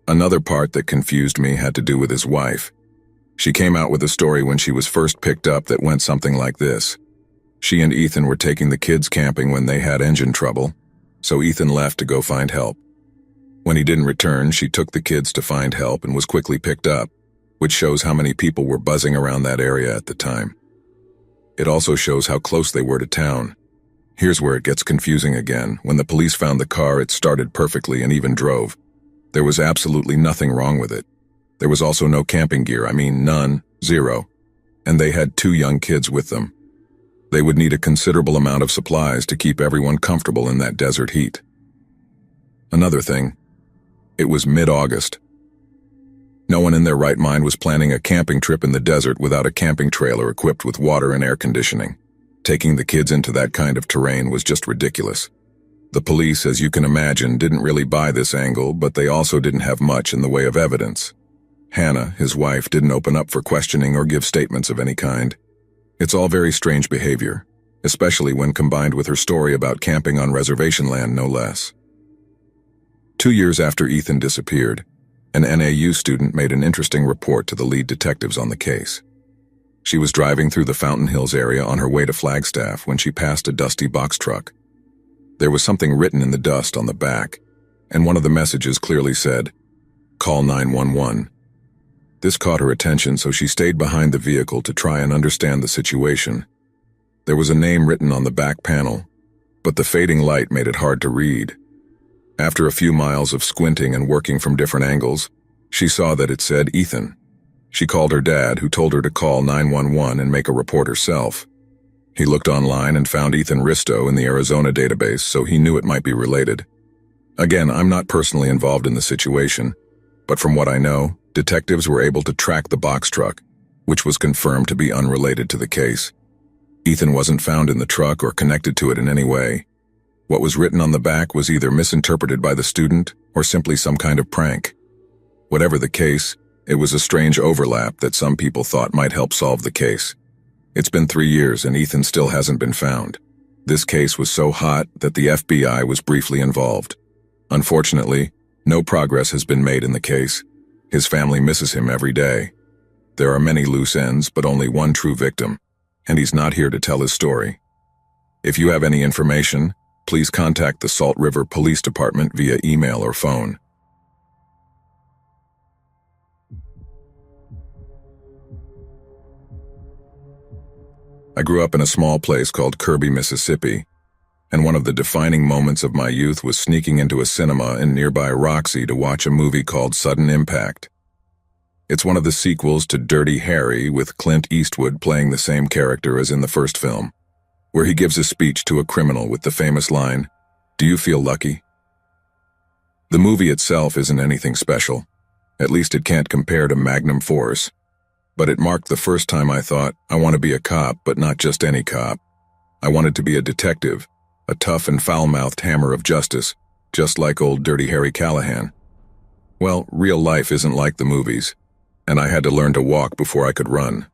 [SPEAKER 1] Another part that confused me had to do with his wife. She came out with a story when she was first picked up that went something like this. She and Ethan were taking the kids camping when they had engine trouble, so Ethan left to go find help. When he didn't return, she took the kids to find help and was quickly picked up, which shows how many people were buzzing around that area at the time. It also shows how close they were to town. Here's where it gets confusing again. When the police found the car, it started perfectly and even drove. There was absolutely nothing wrong with it. There was also no camping gear, none, zero. And they had 2 young kids with them. They would need a considerable amount of supplies to keep everyone comfortable in that desert heat. Another thing, it was mid-August. No one in their right mind was planning a camping trip in the desert without a camping trailer equipped with water and air conditioning. Taking the kids into that kind of terrain was just ridiculous. The police, as you can imagine, didn't really buy this angle, but they also didn't have much in the way of evidence. Hannah, his wife, didn't open up for questioning or give statements of any kind. It's all very strange behavior, especially when combined with her story about camping on reservation land, no less. 2 years after Ethan disappeared, an NAU student made an interesting report to the lead detectives on the case. She was driving through the Fountain Hills area on her way to Flagstaff when she passed a dusty box truck. There was something written in the dust on the back, and one of the messages clearly said, "Call 911. This caught her attention, so she stayed behind the vehicle to try and understand the situation. There was a name written on the back panel, but the fading light made it hard to read. After a few miles of squinting and working from different angles, she saw that it said Ethan. She called her dad, who told her to call 911 and make a report herself. He looked online and found Ethan Risto in the Arizona database, so he knew it might be related. Again, I'm not personally involved in the situation, but from what I know, detectives were able to track the box truck, which was confirmed to be unrelated to the case. Ethan wasn't found in the truck or connected to it in any way. What was written on the back was either misinterpreted by the student or simply some kind of prank. Whatever the case, it was a strange overlap that some people thought might help solve the case. It's been 3 years and Ethan still hasn't been found. This case was so hot that the FBI was briefly involved. Unfortunately, no progress has been made in the case. His family misses him every day. There are many loose ends, but only one true victim, and he's not here to tell his story. If you have any information, please contact the Salt River Police Department via email or phone. I grew up in a small place called Kirby, Mississippi, and one of the defining moments of my youth was sneaking into a cinema in nearby Roxy to watch a movie called Sudden Impact. It's one of the sequels to Dirty Harry, with Clint Eastwood playing the same character as in the first film, where he gives a speech to a criminal with the famous line, "Do you feel lucky?" The movie itself isn't anything special. At least it can't compare to Magnum Force. But it marked the first time I thought, I want to be a cop, but not just any cop. I wanted to be a detective, a tough and foul-mouthed hammer of justice, just like old Dirty Harry Callahan. Well, real life isn't like the movies, and I had to learn to walk before I could run.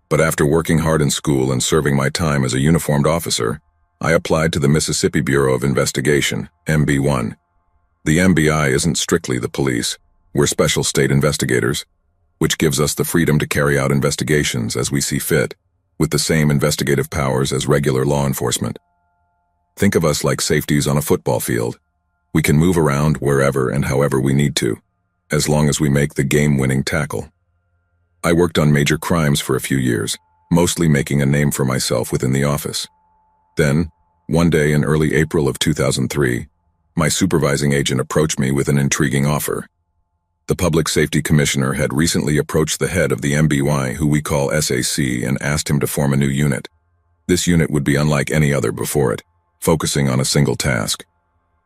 [SPEAKER 1] But after working hard in school and serving my time as a uniformed officer, I applied to the Mississippi Bureau of Investigation, MB1. The MBI isn't strictly the police. We're special state investigators, which gives us the freedom to carry out investigations as we see fit, with the same investigative powers as regular law enforcement. Think of us like safeties on a football field. We can move around wherever and however we need to, as long as we make the game-winning tackle. I worked on major crimes for a few years, mostly making a name for myself within the office. Then, one day in early April of 2003, my supervising agent approached me with an intriguing offer. The Public Safety Commissioner had recently approached the head of the MBY, who we call SAC, and asked him to form a new unit. This unit would be unlike any other before it, focusing on a single task: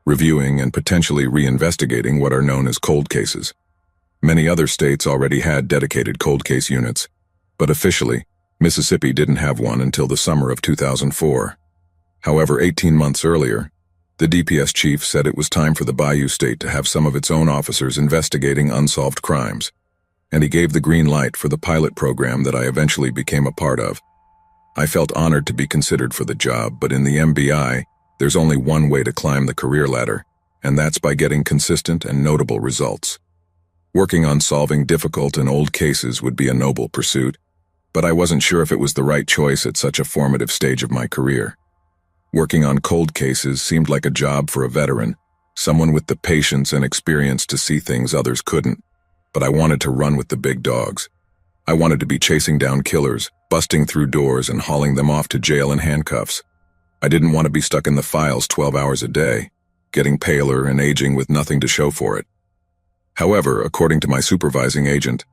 [SPEAKER 1] reviewing and potentially reinvestigating what are known as cold cases. Many other states already had dedicated cold case units, but officially, Mississippi didn't have one until the summer of 2004. However, 18 months earlier, the DPS chief said it was time for the Bayou State to have some of its own officers investigating unsolved crimes, and he gave the green light for the pilot program that I eventually became a part of. I felt honored to be considered for the job, but in the MBI, there's only one way to climb the career ladder, and that's by getting consistent and notable results. Working on solving difficult and old cases would be a noble pursuit, but I wasn't sure if it was the right choice at such a formative stage of my career. Working on cold cases seemed like a job for a veteran, someone with the patience and experience to see things others couldn't, but I wanted to run with the big dogs. I wanted to be chasing down killers, busting through doors and hauling them off to jail in handcuffs. I didn't want to be stuck in the files 12 hours a day, getting paler and aging with nothing to show for it. However, according to my supervising agent,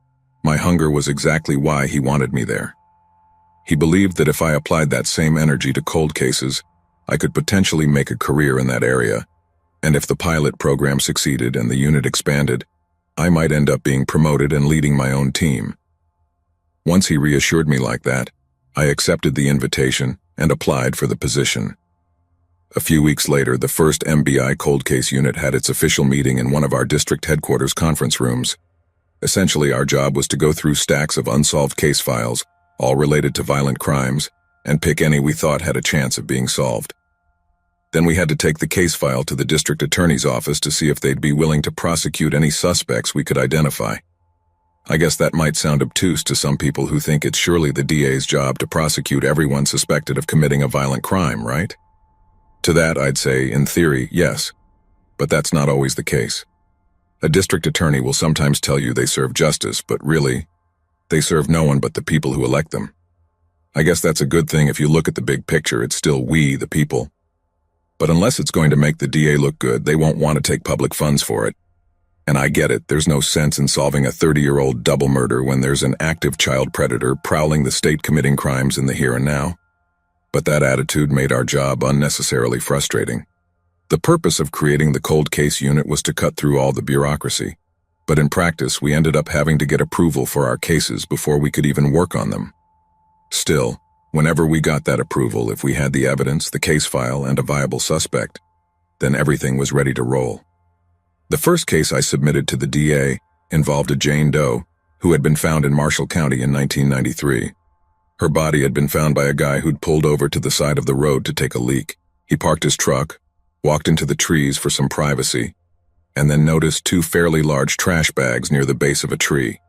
[SPEAKER 1] my hunger was exactly why he wanted me there. He believed that if I applied that same energy to cold cases, I could potentially make a career in that area, and if the pilot program succeeded and the unit expanded, I might end up being promoted and leading my own team. Once he reassured me like that, I accepted the invitation and applied for the position. A few weeks later, the first MBI cold case unit had its official meeting in one of our district headquarters conference rooms. Essentially, our job was to go through stacks of unsolved case files, all related to violent crimes, and pick any we thought had a chance of being solved. Then we had to take the case file to the district attorney's office to see if they'd be willing to prosecute any suspects we could identify. I guess that might sound obtuse to some people who think it's surely the DA's job to prosecute everyone suspected of committing a violent crime, right? To that, I'd say, in theory, yes, but that's not always the case. A district attorney will sometimes tell you they serve justice, but really, they serve no one but the people who elect them. I guess that's a good thing. If you look at the big picture, it's still we, the people. But unless it's going to make the DA look good, they won't want to take public funds for it. And I get it, there's no sense in solving a 30-year-old double murder when there's an active child predator prowling the state committing crimes in the here and now. But that attitude made our job unnecessarily frustrating. The purpose of creating the cold case unit was to cut through all the bureaucracy, but in practice we ended up having to get approval for our cases before we could even work on them. Still, whenever we got that approval, if we had the evidence, the case file, and a viable suspect, then everything was ready to roll. The first case I submitted to the DA involved a Jane Doe who had been found in Marshall County in 1993. Her body had been found by a guy who'd pulled over to the side of the road to take a leak. He parked his truck, walked into the trees for some privacy, and then noticed two fairly large trash bags near the base of a tree.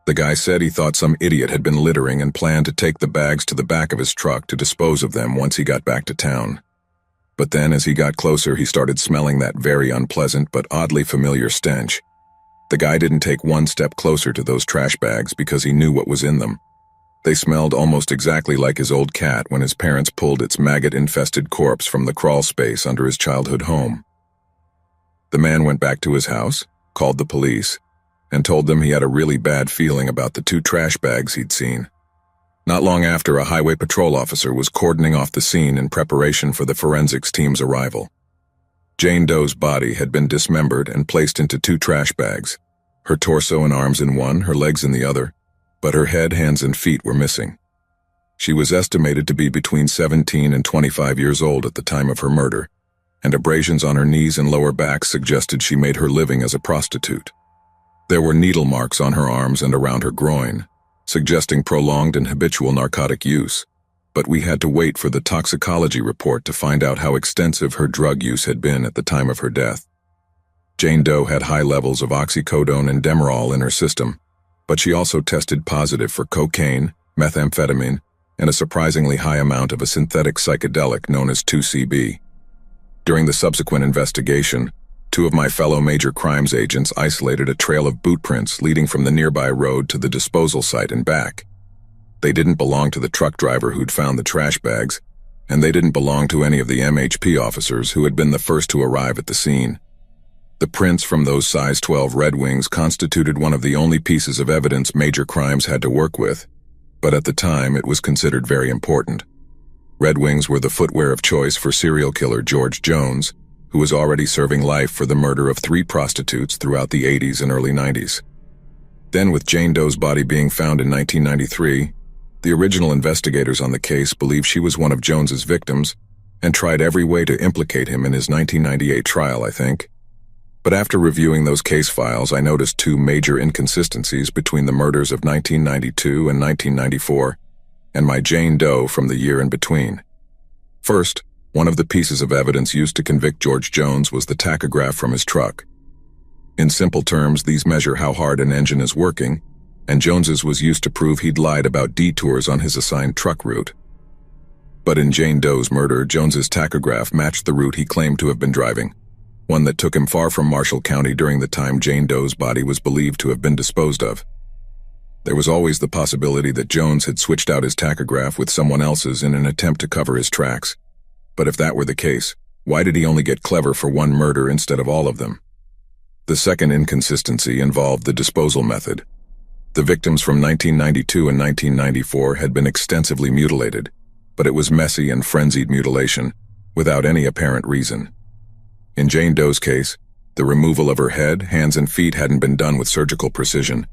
[SPEAKER 1] The guy said he thought some idiot had been littering and planned to take the bags to the back of his truck to dispose of them once he got back to town. But then, as he got closer, he started smelling that very unpleasant but oddly familiar stench. The guy didn't take one step closer to those trash bags because he knew what was in them. They smelled almost exactly like his old cat when his parents pulled its maggot-infested corpse from the crawl space under his childhood home. The man went back to his house, called the police, and told them he had a really bad feeling about the two trash bags he'd seen. Not long after, a highway patrol officer was cordoning off the scene in preparation for the forensics team's arrival. Jane Doe's body had been dismembered and placed into two trash bags, her torso and arms in one, her legs in the other, but her head, hands, and feet were missing. She was estimated to be between 17 and 25 years old at the time of her murder, and abrasions on her knees and lower back suggested she made her living as a prostitute. There were needle marks on her arms and around her groin, suggesting prolonged and habitual narcotic use, but we had to wait for the toxicology report to find out how extensive her drug use had been at the time of her death. Jane Doe had high levels of oxycodone and Demerol in her system, but she also tested positive for cocaine, methamphetamine, and a surprisingly high amount of a synthetic psychedelic known as 2CB. During the subsequent investigation, Two of my fellow major crimes agents isolated a trail of boot prints leading from the nearby road to the disposal site and back. They didn't belong to the truck driver who'd found the trash bags, and they didn't belong to any of the MHP officers who had been the first to arrive at the scene. The prints from those size 12 Red Wings constituted one of the only pieces of evidence major crimes had to work with, but at the time it was considered very important. Red Wings were the footwear of choice for serial killer George Jones, who was already serving life for the murder of 3 prostitutes throughout the 80s and early 90s. Then, with Jane Doe's body being found in 1993, the original investigators on the case believed she was one of Jones's victims and tried every way to implicate him in his 1998 trial, I think. But after reviewing those case files, I noticed 2 major inconsistencies between the murders of 1992 and 1994 and my Jane Doe from the year in between. First, one of the pieces of evidence used to convict George Jones was the tachograph from his truck. In simple terms, these measure how hard an engine is working, and Jones's was used to prove he'd lied about detours on his assigned truck route. But in Jane Doe's murder, Jones's tachograph matched the route he claimed to have been driving, one that took him far from Marshall County during the time Jane Doe's body was believed to have been disposed of. There was always the possibility that Jones had switched out his tachograph with someone else's in an attempt to cover his tracks. But if that were the case, why did he only get clever for one murder instead of all of them? The second inconsistency involved the disposal method. The victims from 1992 and 1994 had been extensively mutilated, but it was messy and frenzied mutilation, without any apparent reason. In Jane Doe's case, the removal of her head, hands, and feet hadn't been done with surgical precision,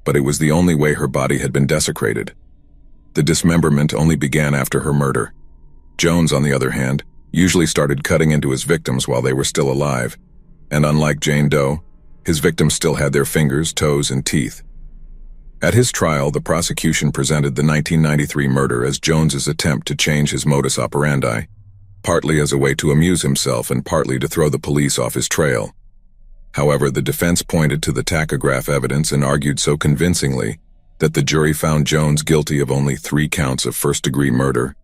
[SPEAKER 1] but it was the only way her body had been desecrated. The dismemberment only began after her murder. Jones, on the other hand, usually started cutting into his victims while they were still alive, and unlike Jane Doe, his victims still had their fingers, toes, and teeth. At his trial, the prosecution presented the 1993 murder as Jones's attempt to change his modus operandi, partly as a way to amuse himself and partly to throw the police off his trail. However, the defense pointed to the tachograph evidence and argued so convincingly that the jury found Jones guilty of only 3 counts of first-degree murder,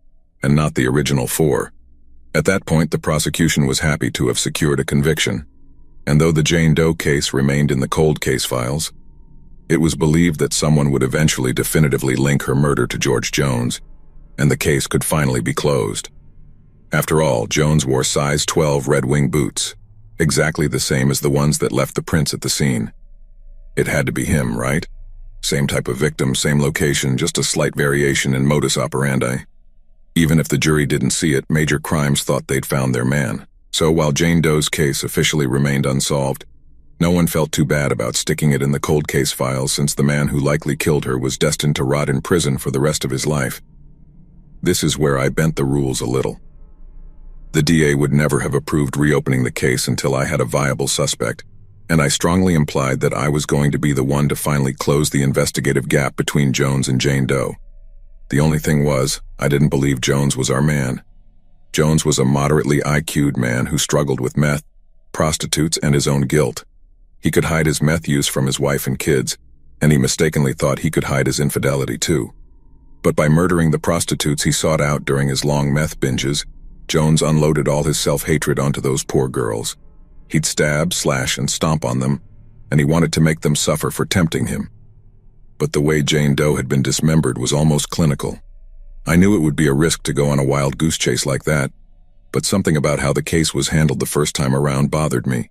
[SPEAKER 1] and not the original 4. At that point, the prosecution was happy to have secured a conviction, and though the Jane Doe case remained in the cold case files, it was believed that someone would eventually definitively link her murder to George Jones, and the case could finally be closed. After all, Jones wore size 12 Red Wing boots, exactly the same as the ones that left the prints at the scene. It had to be him, right? Same type of victim, same location, just a slight variation in modus operandi. Even if the jury didn't see it, major crimes thought they'd found their man. So while Jane Doe's case officially remained unsolved, no one felt too bad about sticking it in the cold case files since the man who likely killed her was destined to rot in prison for the rest of his life. This is where I bent the rules a little. The DA would never have approved reopening the case until I had a viable suspect, and I strongly implied that I was going to be the one to finally close the investigative gap between Jones and Jane Doe. The only thing was, I didn't believe Jones was our man. Jones was a moderately IQ'd man who struggled with meth, prostitutes, and his own guilt. He could hide his meth use from his wife and kids, and he mistakenly thought he could hide his infidelity too. But by murdering the prostitutes he sought out during his long meth binges, Jones unloaded all his self-hatred onto those poor girls. He'd stab, slash, and stomp on them, and he wanted to make them suffer for tempting him. But the way Jane Doe had been dismembered was almost clinical. I knew it would be a risk to go on a wild goose chase like that, but something about how the case was handled the first time around bothered me.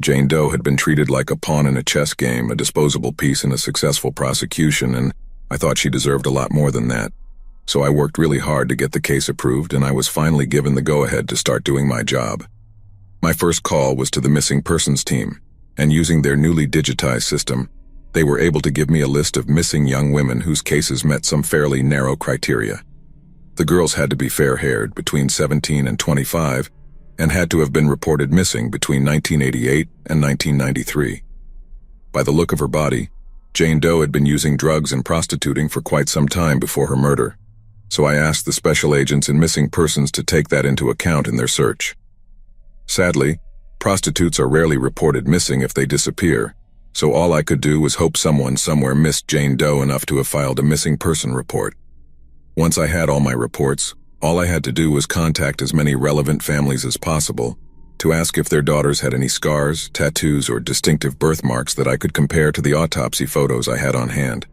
[SPEAKER 1] Jane Doe had been treated like a pawn in a chess game, a disposable piece in a successful prosecution, and I thought she deserved a lot more than that. So I worked really hard to get the case approved, and I was finally given the go-ahead to start doing my job. My first call was to the missing persons team, and using their newly digitized system, they were able to give me a list of missing young women whose cases met some fairly narrow criteria. The girls had to be fair-haired, between 17 and 25, and had to have been reported missing between 1988 and 1993. By the look of her body, Jane Doe had been using drugs and prostituting for quite some time before her murder, so I asked the special agents in missing persons to take that into account in their search. Sadly, prostitutes are rarely reported missing if they disappear, so all I could do was hope someone somewhere missed Jane Doe enough to have filed a missing person report. Once I had all my reports, all I had to do was contact as many relevant families as possible, to ask if their daughters had any scars, tattoos, or distinctive birthmarks that I could compare to the autopsy photos I had on hand.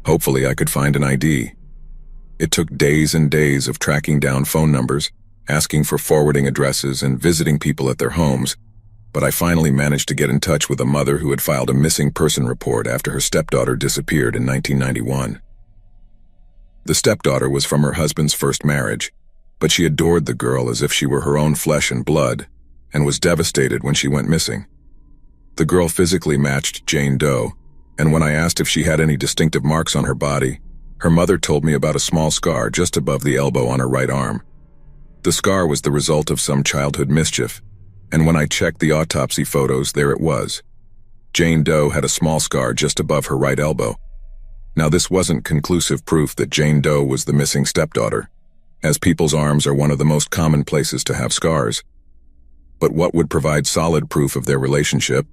[SPEAKER 1] Hopefully, I could find an ID. It took days and days of tracking down phone numbers, asking for forwarding addresses, and visiting people at their homes, but I finally managed to get in touch with a mother who had filed a missing person report after her stepdaughter disappeared in 1991. The stepdaughter was from her husband's first marriage, but she adored the girl as if she were her own flesh and blood, and was devastated when she went missing. The girl physically matched Jane Doe, and when I asked if she had any distinctive marks on her body, her mother told me about a small scar just above the elbow on her right arm. The scar was the result of some childhood mischief, and when I checked the autopsy photos, there it was. Jane Doe had a small scar just above her right elbow. Now, this wasn't conclusive proof that Jane Doe was the missing stepdaughter, as people's arms are one of the most common places to have scars. But what would provide solid proof of their relationship,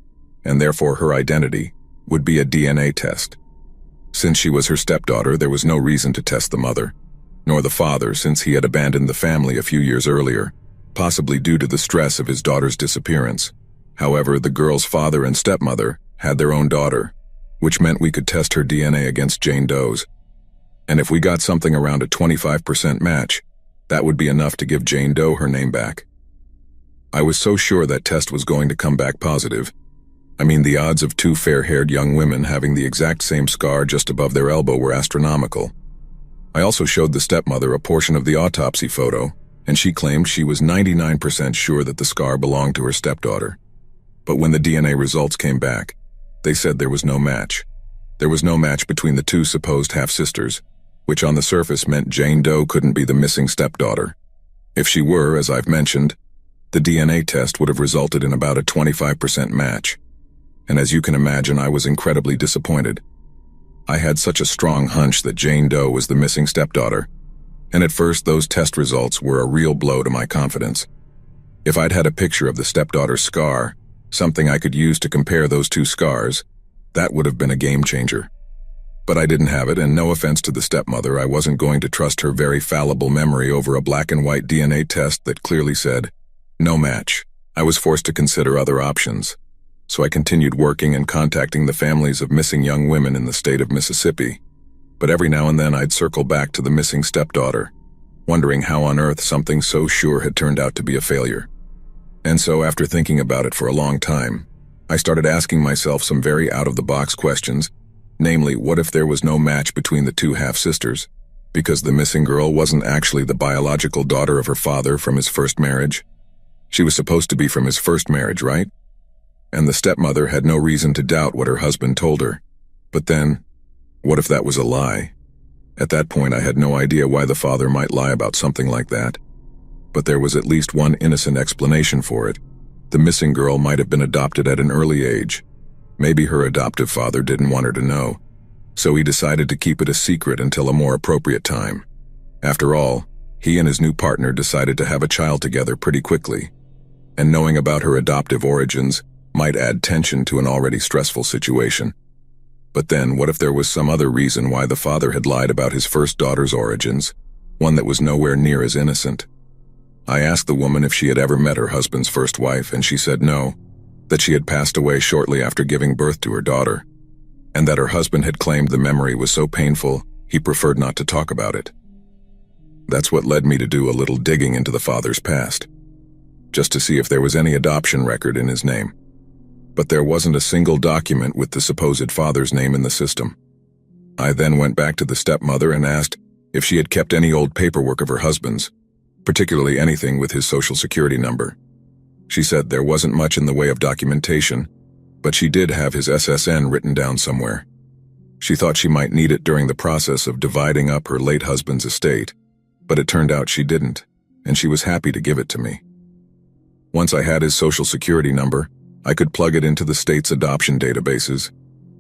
[SPEAKER 1] and therefore her identity, would be a DNA test. Since she was her stepdaughter, there was no reason to test the mother, nor the father, since he had abandoned the family a few years earlier, possibly due to the stress of his daughter's disappearance. However, the girl's father and stepmother had their own daughter, which meant we could test her DNA against Jane Doe's. And if we got something around a 25% match, that would be enough to give Jane Doe her name back. I was so sure that test was going to come back positive. I mean, the odds of two fair-haired young women having the exact same scar just above their elbow were astronomical. I also showed the stepmother a portion of the autopsy photo, and she claimed she was 99% sure that the scar belonged to her stepdaughter. But when the DNA results came back, they said there was no match. There was no match between the two supposed half-sisters, which on the surface meant Jane Doe couldn't be the missing stepdaughter. If she were, as I've mentioned, the DNA test would have resulted in about a 25% match. And as you can imagine, I was incredibly disappointed. I had such a strong hunch that Jane Doe was the missing stepdaughter, and at first those test results were a real blow to my confidence. If I'd had a picture of the stepdaughter's scar, something I could use to compare those two scars, that would have been a game changer. But I didn't have it, and no offense to the stepmother, I wasn't going to trust her very fallible memory over a black and white DNA test that clearly said, no match. I was forced to consider other options. So I continued working and contacting the families of missing young women in the state of Mississippi. But every now and then I'd circle back to the missing stepdaughter, wondering how on earth something so sure had turned out to be a failure. And so after thinking about it for a long time, I started asking myself some very out-of-the-box questions, namely, what if there was no match between the two half-sisters, because the missing girl wasn't actually the biological daughter of her father from his first marriage? She was supposed to be from his first marriage, right? And the stepmother had no reason to doubt what her husband told her. But then, what if that was a lie? At that point, I had no idea why the father might lie about something like that. But there was at least one innocent explanation for it. The missing girl might have been adopted at an early age. Maybe her adoptive father didn't want her to know, so he decided to keep it a secret until a more appropriate time. After all, he and his new partner decided to have a child together pretty quickly, and knowing about her adoptive origins might add tension to an already stressful situation. But then, what if there was some other reason why the father had lied about his first daughter's origins, one that was nowhere near as innocent? I asked the woman if she had ever met her husband's first wife, and she said no, that she had passed away shortly after giving birth to her daughter, and that her husband had claimed the memory was so painful he preferred not to talk about it. That's what led me to do a little digging into the father's past, just to see if there was any adoption record in his name. But there wasn't a single document with the supposed father's name in the system. I then went back to the stepmother and asked if she had kept any old paperwork of her husband's, particularly anything with his social security number. She said there wasn't much in the way of documentation, but she did have his SSN written down somewhere. She thought she might need it during the process of dividing up her late husband's estate, but it turned out she didn't, and she was happy to give it to me. Once I had his social security number, I could plug it into the state's adoption databases,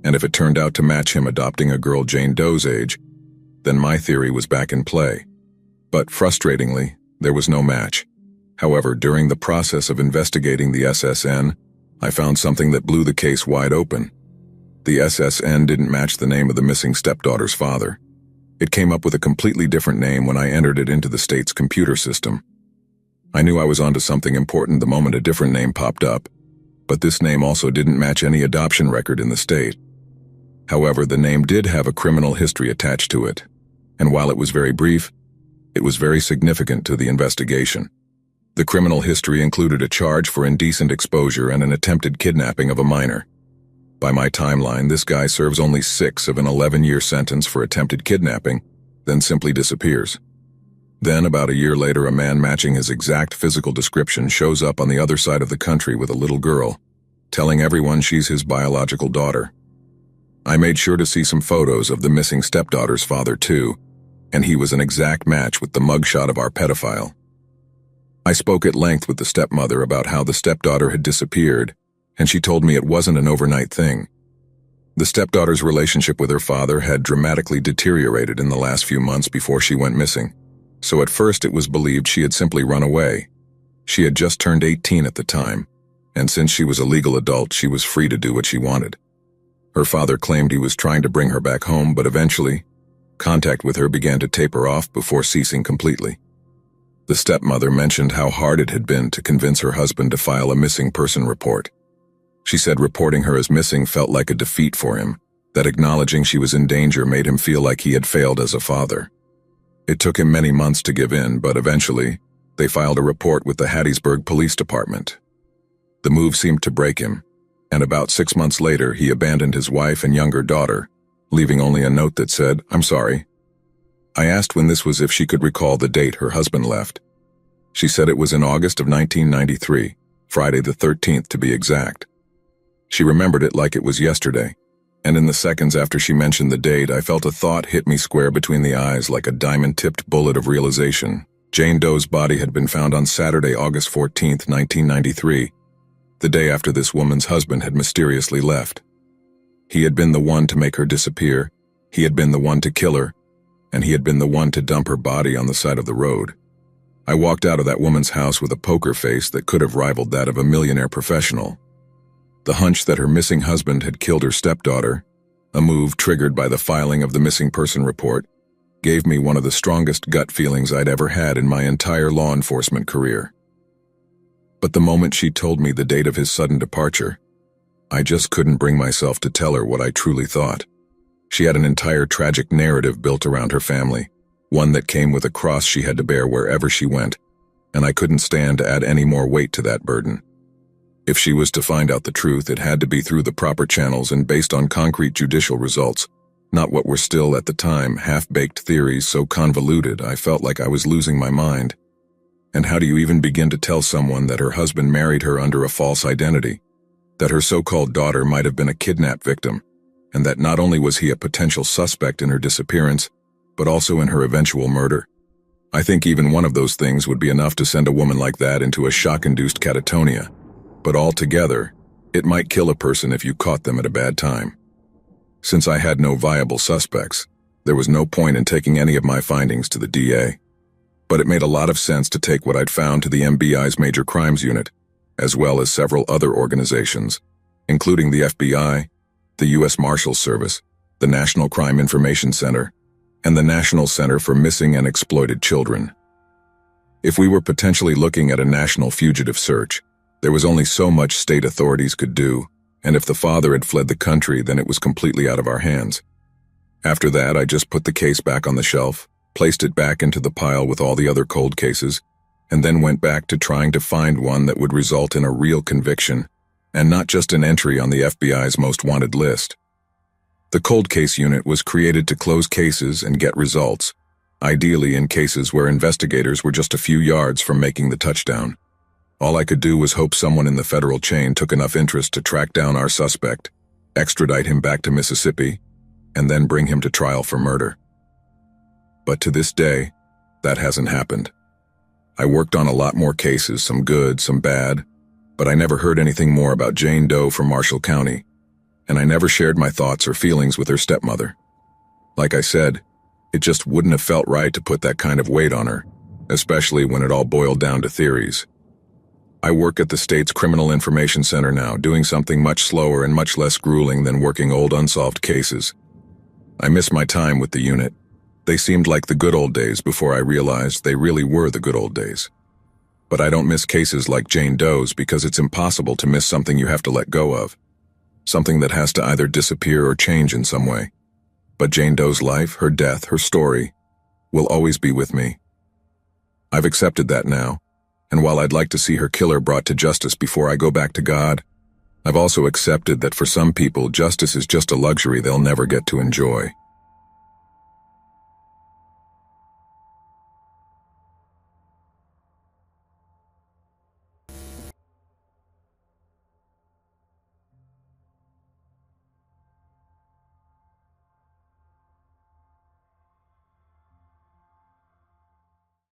[SPEAKER 1] and if it turned out to match him adopting a girl Jane Doe's age, then my theory was back in play. But frustratingly, there was no match. However, during the process of investigating the SSN, I found something that blew the case wide open. The SSN didn't match the name of the missing stepdaughter's father. It came up with a completely different name when I entered it into the state's computer system. I knew I was onto something important the moment a different name popped up, but this name also didn't match any adoption record in the state. However, the name did have a criminal history attached to it, and while it was very brief, it was very significant to the investigation. The criminal history included a charge for indecent exposure and an attempted kidnapping of a minor. By my timeline, this guy serves only 6 of an 11-year sentence for attempted kidnapping, then simply disappears. Then, about a year later, a man matching his exact physical description shows up on the other side of the country with a little girl, telling everyone she's his biological daughter. I made sure to see some photos of the missing stepdaughter's father too, and he was an exact match with the mugshot of our pedophile. I spoke at length with the stepmother about how the stepdaughter had disappeared, and she told me it wasn't an overnight thing. The stepdaughter's relationship with her father had dramatically deteriorated in the last few months before she went missing, so at first it was believed she had simply run away. She had just turned 18 at the time, and since she was a legal adult, she was free to do what she wanted. Her father claimed he was trying to bring her back home, but eventually, contact with her began to taper off before ceasing completely. The stepmother mentioned how hard it had been to convince her husband to file a missing person report. She said reporting her as missing felt like a defeat for him, that acknowledging she was in danger made him feel like he had failed as a father. It took him many months to give in, but eventually, they filed a report with the Hattiesburg Police Department. The move seemed to break him, and about 6 months later, he abandoned his wife and younger daughter, leaving only a note that said, "I'm sorry." I asked when this was if she could recall the date her husband left. She said it was in August of 1993, Friday the 13th to be exact. She remembered it like it was yesterday, and in the seconds after she mentioned the date, I felt a thought hit me square between the eyes like a diamond-tipped bullet of realization. Jane Doe's body had been found on Saturday, August 14th, 1993, the day after this woman's husband had mysteriously left. He had been the one to make her disappear, he had been the one to kill her, and he had been the one to dump her body on the side of the road. I walked out of that woman's house with a poker face that could have rivaled that of a millionaire professional. The hunch that her missing husband had killed her stepdaughter, a move triggered by the filing of the missing person report, gave me one of the strongest gut feelings I'd ever had in my entire law enforcement career. But the moment she told me the date of his sudden departure, I just couldn't bring myself to tell her what I truly thought. She had an entire tragic narrative built around her family, one that came with a cross she had to bear wherever she went, and I couldn't stand to add any more weight to that burden. If she was to find out the truth, it had to be through the proper channels and based on concrete judicial results, not what were still at the time half-baked theories so convoluted I felt like I was losing my mind. And how do you even begin to tell someone that her husband married her under a false identity, that her so-called daughter might have been a kidnap victim, and that not only was he a potential suspect in her disappearance, but also in her eventual murder? I think even one of those things would be enough to send a woman like that into a shock-induced catatonia. But altogether, it might kill a person if you caught them at a bad time. Since I had no viable suspects, there was no point in taking any of my findings to the DA. But it made a lot of sense to take what I'd found to the MBI's Major Crimes Unit, as well as several other organizations, including the FBI, the U.S. Marshals Service, the National Crime Information Center, and the National Center for Missing and Exploited Children. If we were potentially looking at a national fugitive search, there was only so much state authorities could do, and if the father had fled the country, then it was completely out of our hands. After that, I just put the case back on the shelf, placed it back into the pile with all the other cold cases, and then went back to trying to find one that would result in a real conviction, and not just an entry on the FBI's most wanted list. The cold case unit was created to close cases and get results, ideally in cases where investigators were just a few yards from making the touchdown. All I could do was hope someone in the federal chain took enough interest to track down our suspect, extradite him back to Mississippi, and then bring him to trial for murder. But to this day, that hasn't happened. I worked on a lot more cases, some good, some bad, but I never heard anything more about Jane Doe from Marshall County, and I never shared my thoughts or feelings with her stepmother. Like I said, it just wouldn't have felt right to put that kind of weight on her, especially when it all boiled down to theories. I work at the state's Criminal Information Center now, doing something much slower and much less grueling than working old unsolved cases. I miss my time with the unit. They seemed like the good old days before I realized they really were the good old days. But I don't miss cases like Jane Doe's because it's impossible to miss something you have to let go of. Something that has to either disappear or change in some way. But Jane Doe's life, her death, her story, will always be with me. I've accepted that now, and while I'd like to see her killer brought to justice before I go back to God, I've also accepted that for some people, justice is just a luxury they'll never get to enjoy.